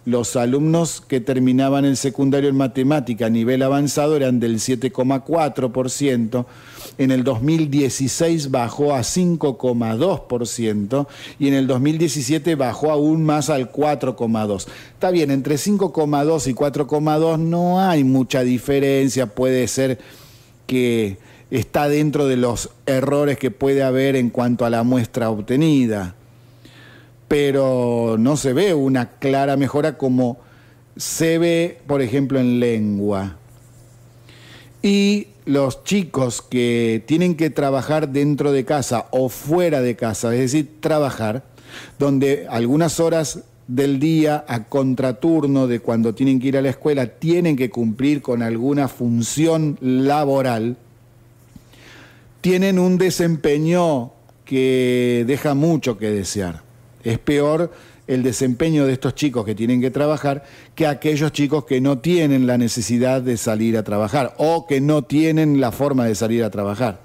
los alumnos que terminaban el secundario en matemática a nivel avanzado eran del 7,4%, en el 2016 bajó a 5,2% y en el 2017 bajó aún más al 4,2%. Está bien, entre 5,2 y 4,2 no hay mucha diferencia, puede ser que está dentro de los errores que puede haber en cuanto a la muestra obtenida, pero no se ve una clara mejora como se ve, por ejemplo, en lengua. Y los chicos que tienen que trabajar dentro de casa o fuera de casa, es decir, trabajar, donde algunas horas del día a contraturno de cuando tienen que ir a la escuela tienen que cumplir con alguna función laboral, tienen un desempeño que deja mucho que desear. Es peor el desempeño de estos chicos que tienen que trabajar que aquellos chicos que no tienen la necesidad de salir a trabajar o que no tienen la forma de salir a trabajar.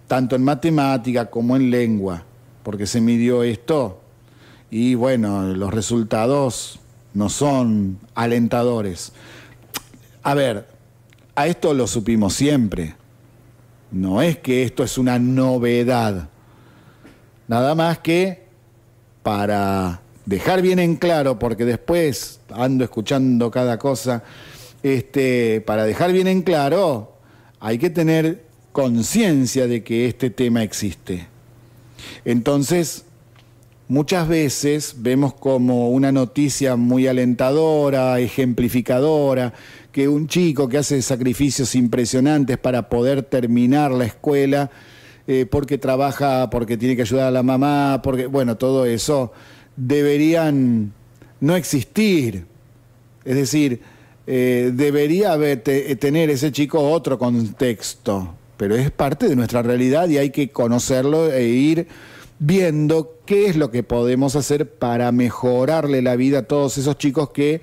Tanto en matemática como en lengua, porque se midió esto y bueno, los resultados no son alentadores. A ver, a esto lo supimos siempre. No es que esto es una novedad. Nada más que para dejar bien en claro, porque después ando escuchando cada cosa, para dejar bien en claro, hay que tener conciencia de que este tema existe. Entonces, muchas veces vemos como una noticia muy alentadora, ejemplificadora, que un chico que hace sacrificios impresionantes para poder terminar la escuela, porque trabaja, porque tiene que ayudar a la mamá, porque, bueno, todo eso deberían no existir. Es decir, debería tener ese chico otro contexto, pero es parte de nuestra realidad y hay que conocerlo e ir viendo qué es lo que podemos hacer para mejorarle la vida a todos esos chicos que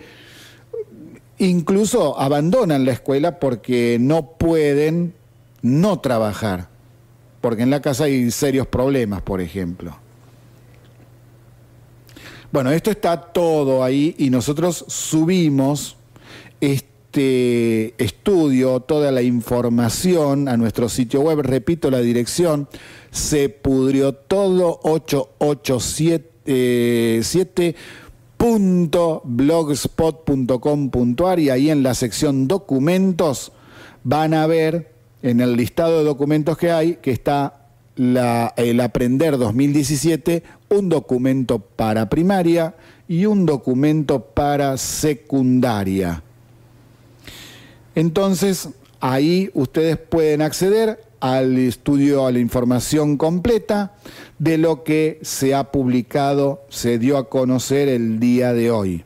incluso abandonan la escuela porque no pueden no trabajar, porque en la casa hay serios problemas, por ejemplo. Bueno, esto está todo ahí y nosotros subimos este estudio, toda la información a nuestro sitio web. Repito la dirección, sepudriotodo887.blogspot.com.ar y ahí en la sección documentos van a ver en el listado de documentos que hay, que está el Aprender 2017, un documento para primaria y un documento para secundaria. Entonces, ahí ustedes pueden acceder al estudio, a la información completa de lo que se ha publicado, se dio a conocer el día de hoy.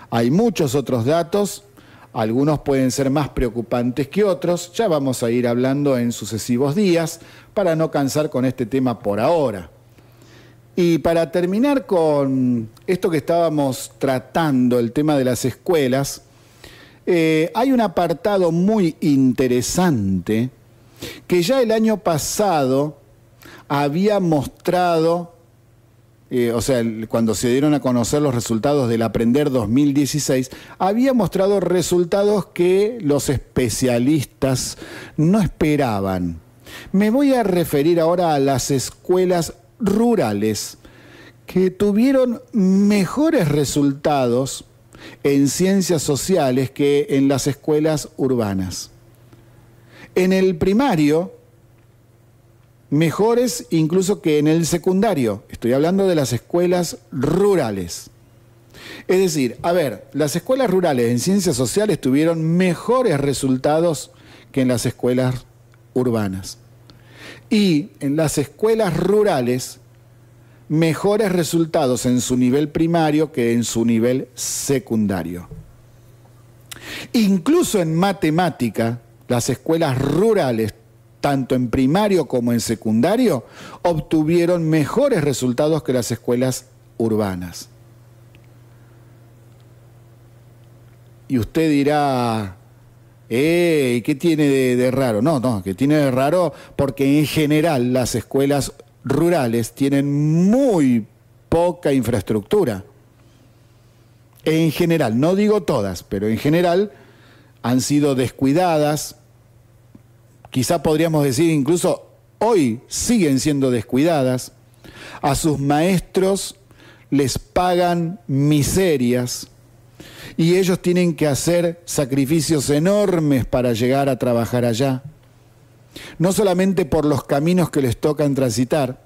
Hay muchos otros datos. Algunos pueden ser más preocupantes que otros, ya vamos a ir hablando en sucesivos días para no cansar con este tema por ahora. Y para terminar con esto que estábamos tratando, el tema de las escuelas, hay un apartado muy interesante que ya el año pasado había mostrado, cuando se dieron a conocer los resultados del Aprender 2016, había mostrado resultados que los especialistas no esperaban. Me voy a referir ahora a las escuelas rurales que tuvieron mejores resultados en ciencias sociales que en las escuelas urbanas. En el primario, mejores incluso que en el secundario. Estoy hablando de las escuelas rurales. Es decir, a ver, las escuelas rurales en ciencias sociales tuvieron mejores resultados que en las escuelas urbanas. Y en las escuelas rurales, mejores resultados en su nivel primario que en su nivel secundario. Incluso en matemática, las escuelas rurales, tanto en primario como en secundario, obtuvieron mejores resultados que las escuelas urbanas. Y usted dirá, ¿qué tiene de raro? No, que tiene de raro porque en general las escuelas rurales tienen muy poca infraestructura. en general, no digo todas, pero en general han sido descuidadas. Quizá podríamos decir incluso hoy siguen siendo descuidadas. A sus maestros les pagan miserias y ellos tienen que hacer sacrificios enormes para llegar a trabajar allá. No solamente por los caminos que les tocan transitar,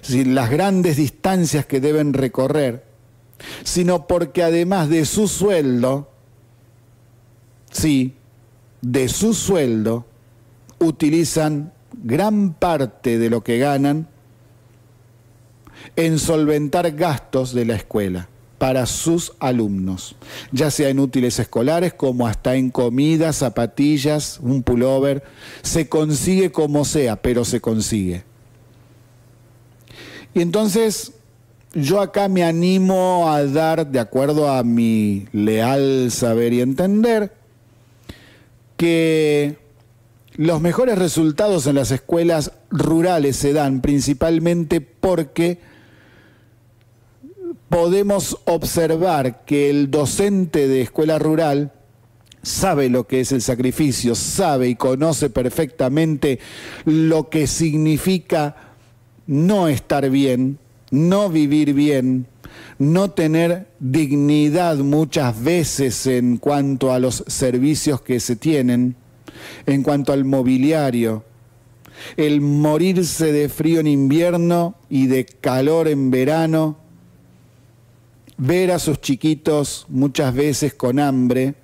sino las grandes distancias que deben recorrer, sino porque además de su sueldo, sí, de su sueldo, utilizan gran parte de lo que ganan en solventar gastos de la escuela para sus alumnos, ya sea en útiles escolares como hasta en comida, zapatillas, un pullover. Se consigue como sea, pero se consigue. Y entonces yo acá me animo a dar, de acuerdo a mi leal saber y entender, que los mejores resultados en las escuelas rurales se dan principalmente porque podemos observar que el docente de escuela rural sabe lo que es el sacrificio, sabe y conoce perfectamente lo que significa no estar bien, no vivir bien, no tener dignidad muchas veces en cuanto a los servicios que se tienen, en cuanto al mobiliario, el morirse de frío en invierno y de calor en verano, ver a sus chiquitos muchas veces con hambre,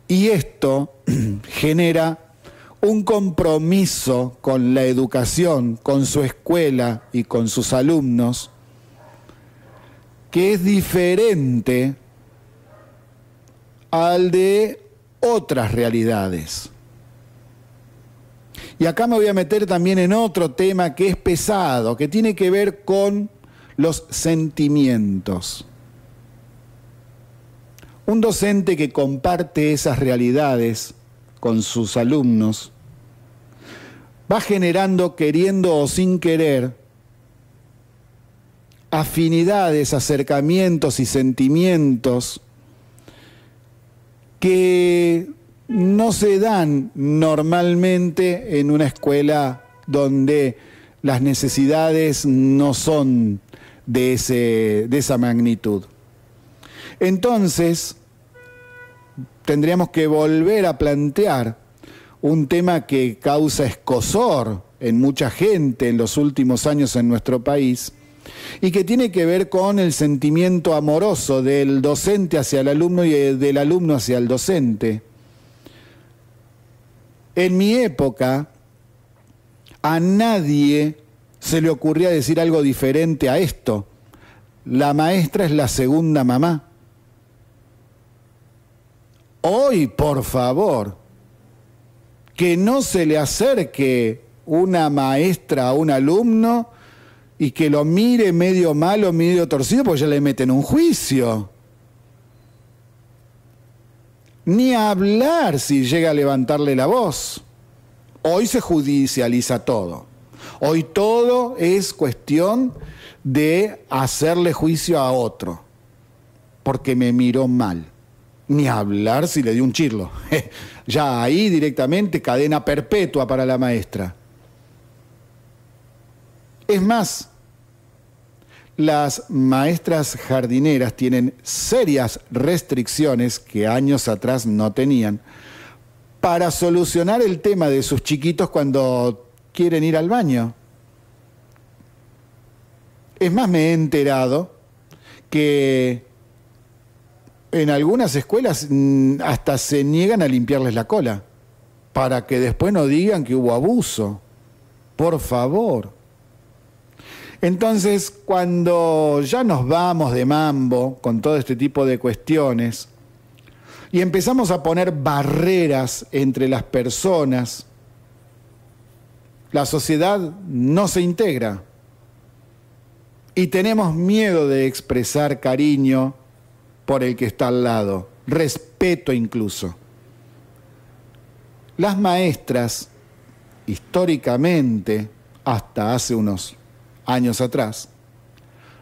y esto genera un compromiso con la educación, con su escuela y con sus alumnos, que es diferente al de otras realidades. Y acá me voy a meter también en otro tema que es pesado, que tiene que ver con los sentimientos. Un docente que comparte esas realidades con sus alumnos va generando, queriendo o sin querer, afinidades, acercamientos y sentimientos que no se dan normalmente en una escuela donde las necesidades no son de esa magnitud. Entonces, tendríamos que volver a plantear un tema que causa escozor en mucha gente en los últimos años en nuestro país y que tiene que ver con el sentimiento amoroso del docente hacia el alumno y del alumno hacia el docente. En mi época, a nadie se le ocurría decir algo diferente a esto. La maestra es la segunda mamá. Hoy, por favor, que no se le acerque una maestra a un alumno y que lo mire medio malo, medio torcido, porque ya le meten un juicio. Ni hablar si llega a levantarle la voz. Hoy se judicializa todo. Hoy todo es cuestión de hacerle juicio a otro, porque me miró mal. Ni hablar si le dio un chirlo. Ya ahí directamente cadena perpetua para la maestra. Es más, las maestras jardineras tienen serias restricciones que años atrás no tenían para solucionar el tema de sus chiquitos cuando quieren ir al baño. Es más, me he enterado que en algunas escuelas hasta se niegan a limpiarles la cola para que después no digan que hubo abuso. Por favor. Entonces, cuando ya nos vamos de mambo con todo este tipo de cuestiones y empezamos a poner barreras entre las personas, la sociedad no se integra y tenemos miedo de expresar cariño por el que está al lado, respeto incluso. Las maestras, históricamente, hasta hace unos años atrás,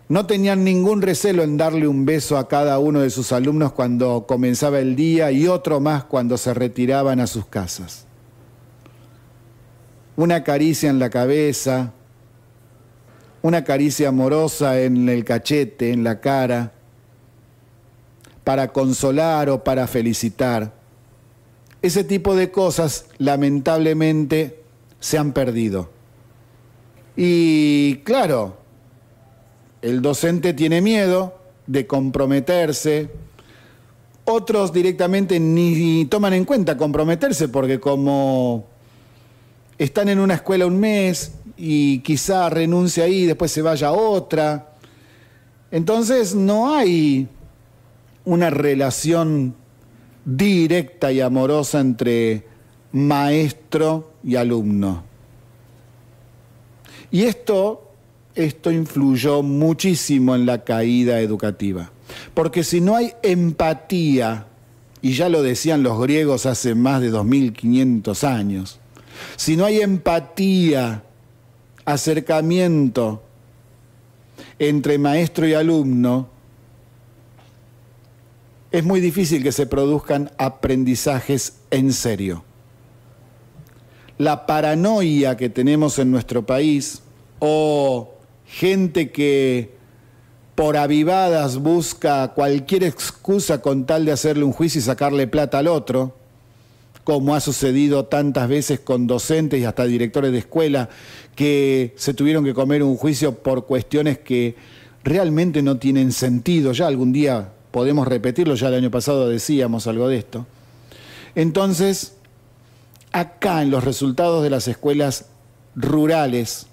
No tenían ningún recelo en darle un beso a cada uno de sus alumnos cuando comenzaba el día y otro más cuando se retiraban a sus casas. Una caricia en la cabeza, una caricia amorosa en el cachete, en la cara, para consolar o para felicitar. Ese tipo de cosas, lamentablemente, se han perdido. Y claro, el docente tiene miedo de comprometerse. Otros directamente ni toman en cuenta comprometerse porque como están en una escuela un mes y quizá renuncie ahí y después se vaya a otra. Entonces no hay una relación directa y amorosa entre maestro y alumno. Y esto influyó muchísimo en la caída educativa. Porque si no hay empatía, y ya lo decían los griegos hace más de 2500 años, si no hay empatía, acercamiento entre maestro y alumno, es muy difícil que se produzcan aprendizajes en serio. La paranoia que tenemos en nuestro país, o gente que por avivadas busca cualquier excusa con tal de hacerle un juicio y sacarle plata al otro, como ha sucedido tantas veces con docentes y hasta directores de escuela que se tuvieron que comer un juicio por cuestiones que realmente no tienen sentido. Ya algún día podemos repetirlo, ya el año pasado decíamos algo de esto. Entonces, acá en los resultados de las escuelas rurales,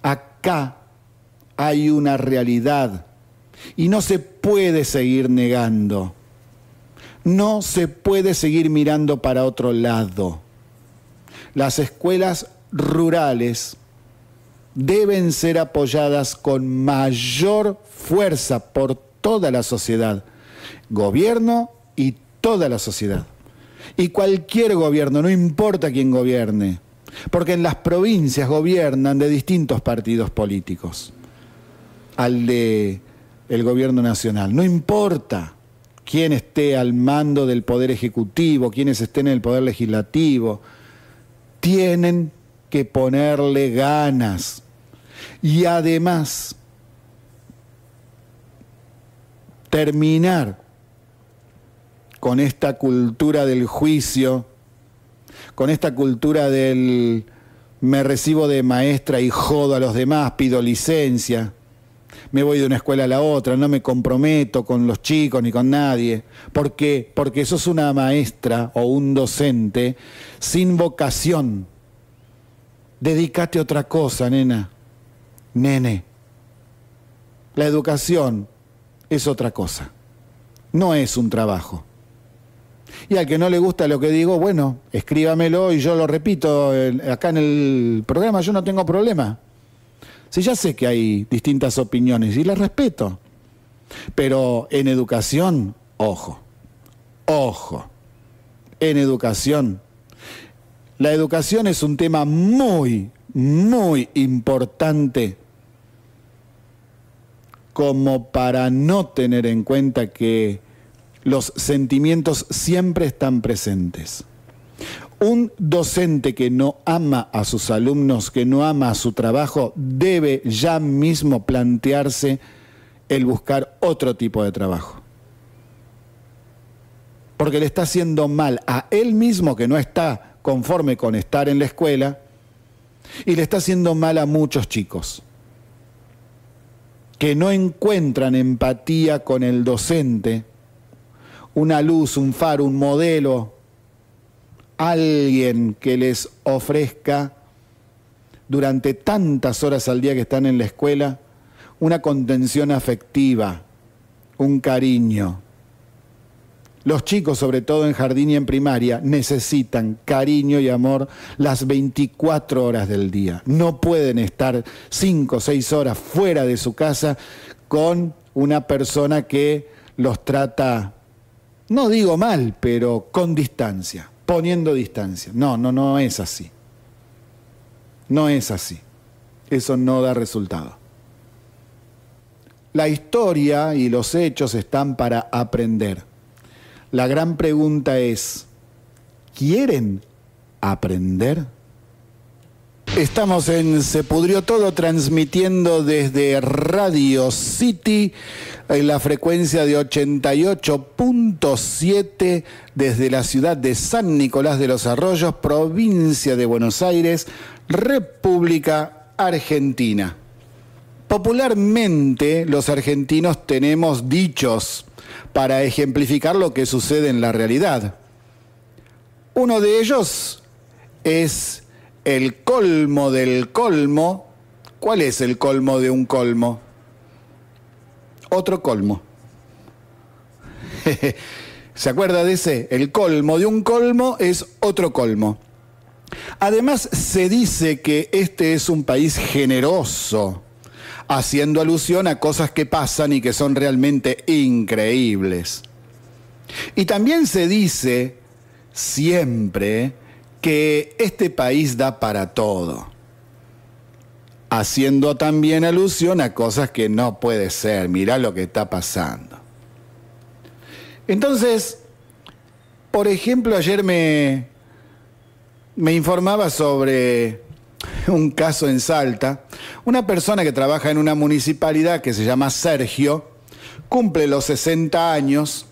acá hay una realidad y no se puede seguir negando. No se puede seguir mirando para otro lado. Las escuelas rurales deben ser apoyadas con mayor fuerza por toda la sociedad, gobierno y toda la sociedad. Y cualquier gobierno, no importa quién gobierne, porque en las provincias gobiernan de distintos partidos políticos al de el gobierno nacional. No importa quién esté al mando del poder ejecutivo, quiénes estén en el poder legislativo, tienen que ponerle ganas. Y además, terminar con esta cultura del juicio, con esta cultura del me recibo de maestra y jodo a los demás, pido licencia, me voy de una escuela a la otra, no me comprometo con los chicos ni con nadie, porque sos una maestra o un docente sin vocación. Dedícate a otra cosa, nena, nene. La educación es otra cosa, no es un trabajo. Y al que no le gusta lo que digo, bueno, escríbamelo y yo lo repito acá en el programa, yo no tengo problema. Si ya sé que hay distintas opiniones y las respeto, pero en educación, ojo, ojo, en educación. La educación es un tema muy, muy importante como para no tener en cuenta que los sentimientos siempre están presentes. Un docente que no ama a sus alumnos, que no ama a su trabajo, debe ya mismo plantearse el buscar otro tipo de trabajo. Porque le está haciendo mal a él mismo, que no está conforme con estar en la escuela, y le está haciendo mal a muchos chicos que no encuentran empatía con el docente, una luz, un faro, un modelo, alguien que les ofrezca durante tantas horas al día que están en la escuela una contención afectiva, un cariño. Los chicos, sobre todo en jardín y en primaria, necesitan cariño y amor las 24 horas del día. No pueden estar 5 o 6 horas fuera de su casa con una persona que los trata, no digo mal, pero con distancia, poniendo distancia. No es así. No es así. Eso no da resultado. La historia y los hechos están para aprender. La gran pregunta es, ¿quieren aprender? Estamos en Se Pudrió Todo, transmitiendo desde Radio City en la frecuencia de 88.7 desde la ciudad de San Nicolás de los Arroyos, provincia de Buenos Aires, República Argentina. Popularmente los argentinos tenemos dichos para ejemplificar lo que sucede en la realidad. Uno de ellos es el colmo del colmo. ¿Cuál es el colmo de un colmo? Otro colmo. ¿Se acuerda de ese? El colmo de un colmo es otro colmo. Además, se dice que este es un país generoso, haciendo alusión a cosas que pasan y que son realmente increíbles. Y también se dice siempre que este país da para todo, haciendo también alusión a cosas que no puede ser. Mirá lo que está pasando. Entonces, por ejemplo, ayer me informaba sobre un caso en Salta. Una persona que trabaja en una municipalidad que se llama Sergio, cumple los 60 años,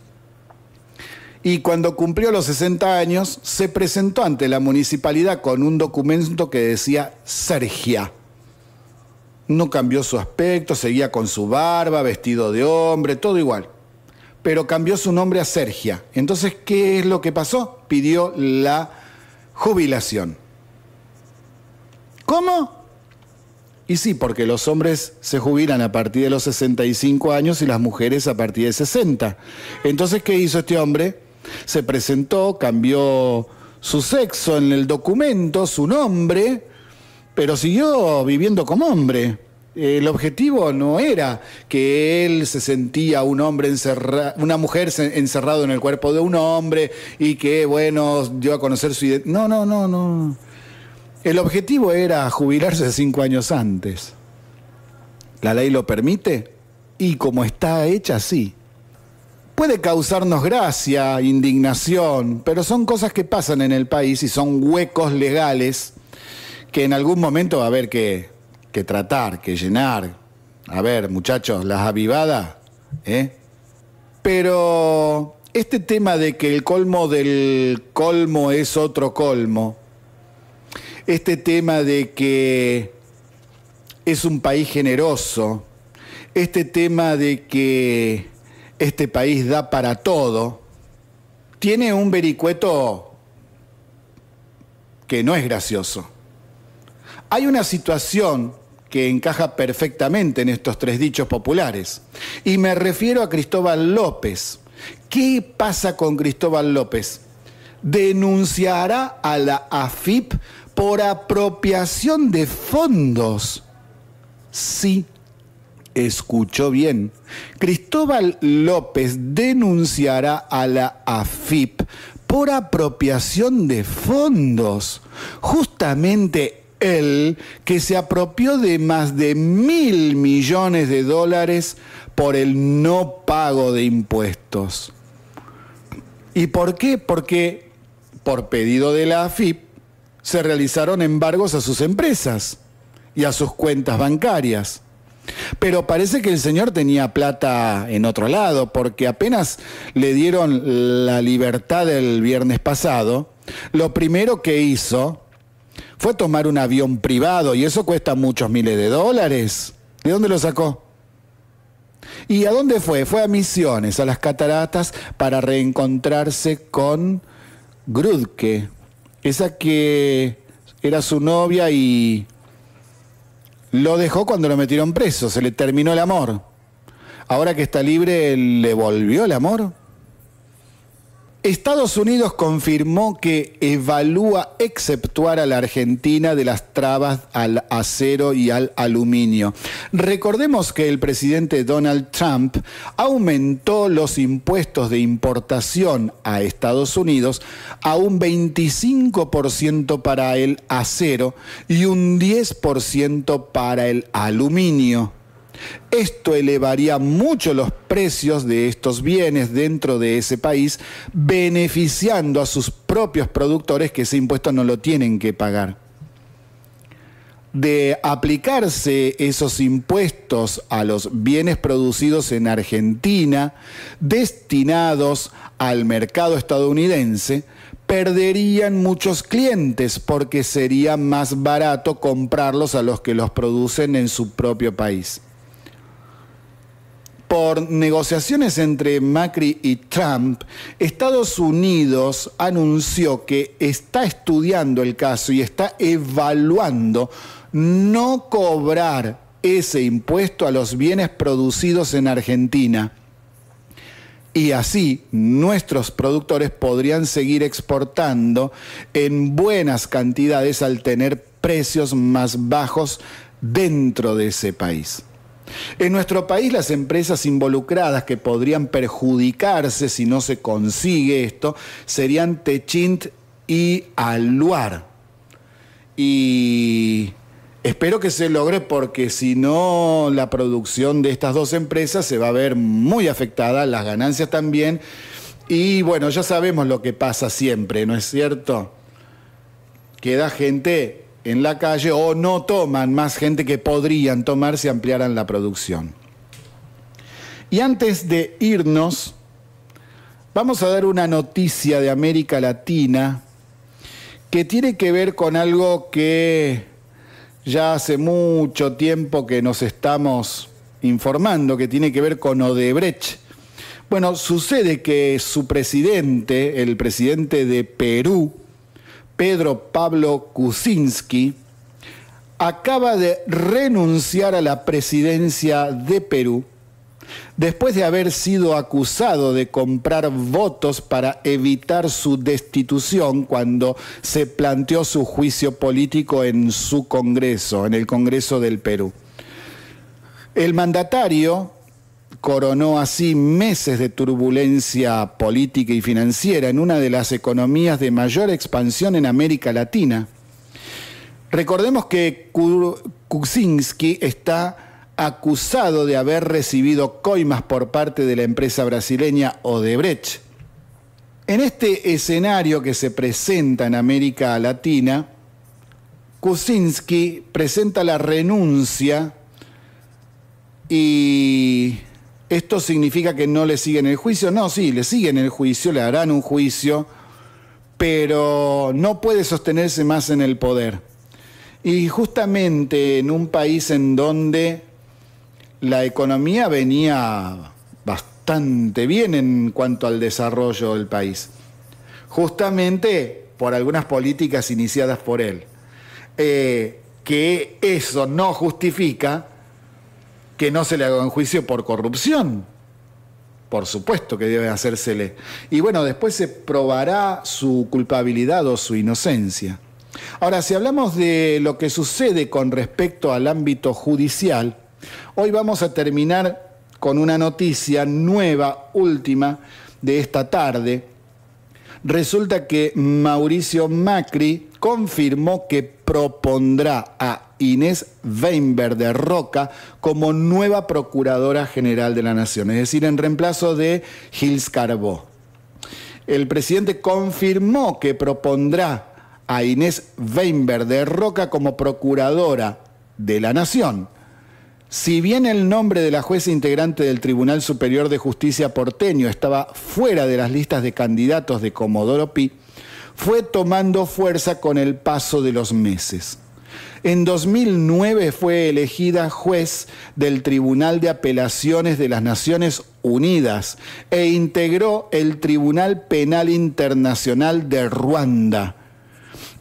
y cuando cumplió los 60 años, se presentó ante la municipalidad con un documento que decía Sergia. No cambió su aspecto, seguía con su barba, vestido de hombre, todo igual. Pero cambió su nombre a Sergia. Entonces, ¿qué es lo que pasó? Pidió la jubilación. ¿Cómo? Y sí, porque los hombres se jubilan a partir de los 65 años y las mujeres a partir de 60. Entonces, ¿qué hizo este hombre? Se presentó, cambió su sexo en el documento, su nombre, pero siguió viviendo como hombre. El objetivo no era que él se sentía un hombre una mujer encerrado en el cuerpo de un hombre y que, bueno, dio a conocer su identidad. No. El objetivo era jubilarse 5 años antes. ¿La ley lo permite? Y como está hecha, sí. Puede causarnos gracia, indignación, pero son cosas que pasan en el país y son huecos legales que en algún momento va a haber que tratar, que llenar. A ver, muchachos, las avivadas, ¿eh? Pero este tema de que el colmo del colmo es otro colmo, este tema de que es un país generoso, este tema de que este país da para todo, tiene un vericueto que no es gracioso. Hay una situación que encaja perfectamente en estos 3 dichos populares, y me refiero a Cristóbal López. ¿Qué pasa con Cristóbal López? Denunciará a la AFIP por apropiación de fondos. Sí, escuchó bien. Cristóbal López denunciará a la AFIP por apropiación de fondos. Justamente él, que se apropió de más de $1.000 millones por el no pago de impuestos. ¿Y por qué? Porque por pedido de la AFIP se realizaron embargos a sus empresas y a sus cuentas bancarias. Pero parece que el señor tenía plata en otro lado, porque apenas le dieron la libertad el viernes pasado, lo primero que hizo fue tomar un avión privado, y eso cuesta muchos miles de dólares. ¿De dónde lo sacó? ¿Y a dónde fue? Fue a Misiones, a las cataratas, para reencontrarse con Grudke, esa que era su novia y lo dejó cuando lo metieron preso, se le terminó el amor. Ahora que está libre, ¿le volvió el amor? Estados Unidos confirmó que evalúa exceptuar a la Argentina de las trabas al acero y al aluminio. Recordemos que el presidente Donald Trump aumentó los impuestos de importación a Estados Unidos a un 25% para el acero y un 10% para el aluminio. Esto elevaría mucho los precios de estos bienes dentro de ese país, beneficiando a sus propios productores que ese impuesto no lo tienen que pagar. De aplicarse esos impuestos a los bienes producidos en Argentina, destinados al mercado estadounidense, perderían muchos clientes porque sería más barato comprarlos a los que los producen en su propio país. Por negociaciones entre Macri y Trump, Estados Unidos anunció que está estudiando el caso y está evaluando no cobrar ese impuesto a los bienes producidos en Argentina. Y así nuestros productores podrían seguir exportando en buenas cantidades al tener precios más bajos dentro de ese país. En nuestro país, las empresas involucradas que podrían perjudicarse si no se consigue esto serían Techint y Aluar. Y espero que se logre, porque si no, la producción de estas dos empresas se va a ver muy afectada, las ganancias también. Y bueno, ya sabemos lo que pasa siempre, ¿no es cierto? Queda gente en la calle o no toman más gente que podrían tomar si ampliaran la producción. Y antes de irnos, vamos a dar una noticia de América Latina que tiene que ver con algo que ya hace mucho tiempo que nos estamos informando, que tiene que ver con Odebrecht. Bueno, sucede que su presidente, el presidente de Perú, Pedro Pablo Kuczynski, acaba de renunciar a la presidencia de Perú después de haber sido acusado de comprar votos para evitar su destitución cuando se planteó su juicio político en su Congreso, en el Congreso del Perú. El mandatario coronó así meses de turbulencia política y financiera en una de las economías de mayor expansión en América Latina. Recordemos que Kuczynski está acusado de haber recibido coimas por parte de la empresa brasileña Odebrecht. En este escenario que se presenta en América Latina, Kuczynski presenta la renuncia y ¿esto significa que no le siguen el juicio? No, sí, le siguen el juicio, le harán un juicio, pero no puede sostenerse más en el poder. Y justamente en un país en donde la economía venía bastante bien en cuanto al desarrollo del país, justamente por algunas políticas iniciadas por él, que eso no justifica que no se le haga un juicio por corrupción. Por supuesto que debe hacérsele. Y bueno, después se probará su culpabilidad o su inocencia. Ahora, si hablamos de lo que sucede con respecto al ámbito judicial, hoy vamos a terminar con una noticia nueva, última, de esta tarde. Resulta que Mauricio Macri confirmó que propondrá a Inés Weinberg de Roca como nueva Procuradora General de la Nación, es decir, en reemplazo de Gilles Carbó. El presidente confirmó que propondrá a Inés Weinberg de Roca como Procuradora de la Nación. Si bien el nombre de la jueza integrante del Tribunal Superior de Justicia porteño estaba fuera de las listas de candidatos de Comodoro Pi, fue tomando fuerza con el paso de los meses. En 2009 fue elegida juez del Tribunal de Apelaciones de las Naciones Unidas e integró el Tribunal Penal Internacional de Ruanda,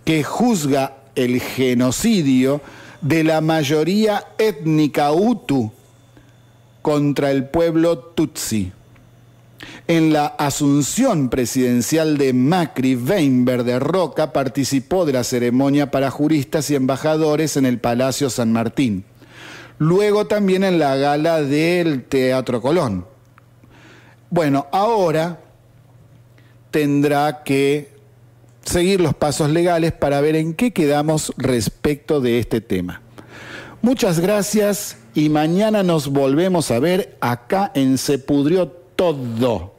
que juzga el genocidio de la mayoría étnica Hutu contra el pueblo Tutsi. En la asunción presidencial de Macri, Weinberg de Roca participó de la ceremonia para juristas y embajadores en el Palacio San Martín. Luego también en la gala del Teatro Colón. Bueno, ahora tendrá que seguir los pasos legales para ver en qué quedamos respecto de este tema. Muchas gracias y mañana nos volvemos a ver acá en Se Pudrió Todo.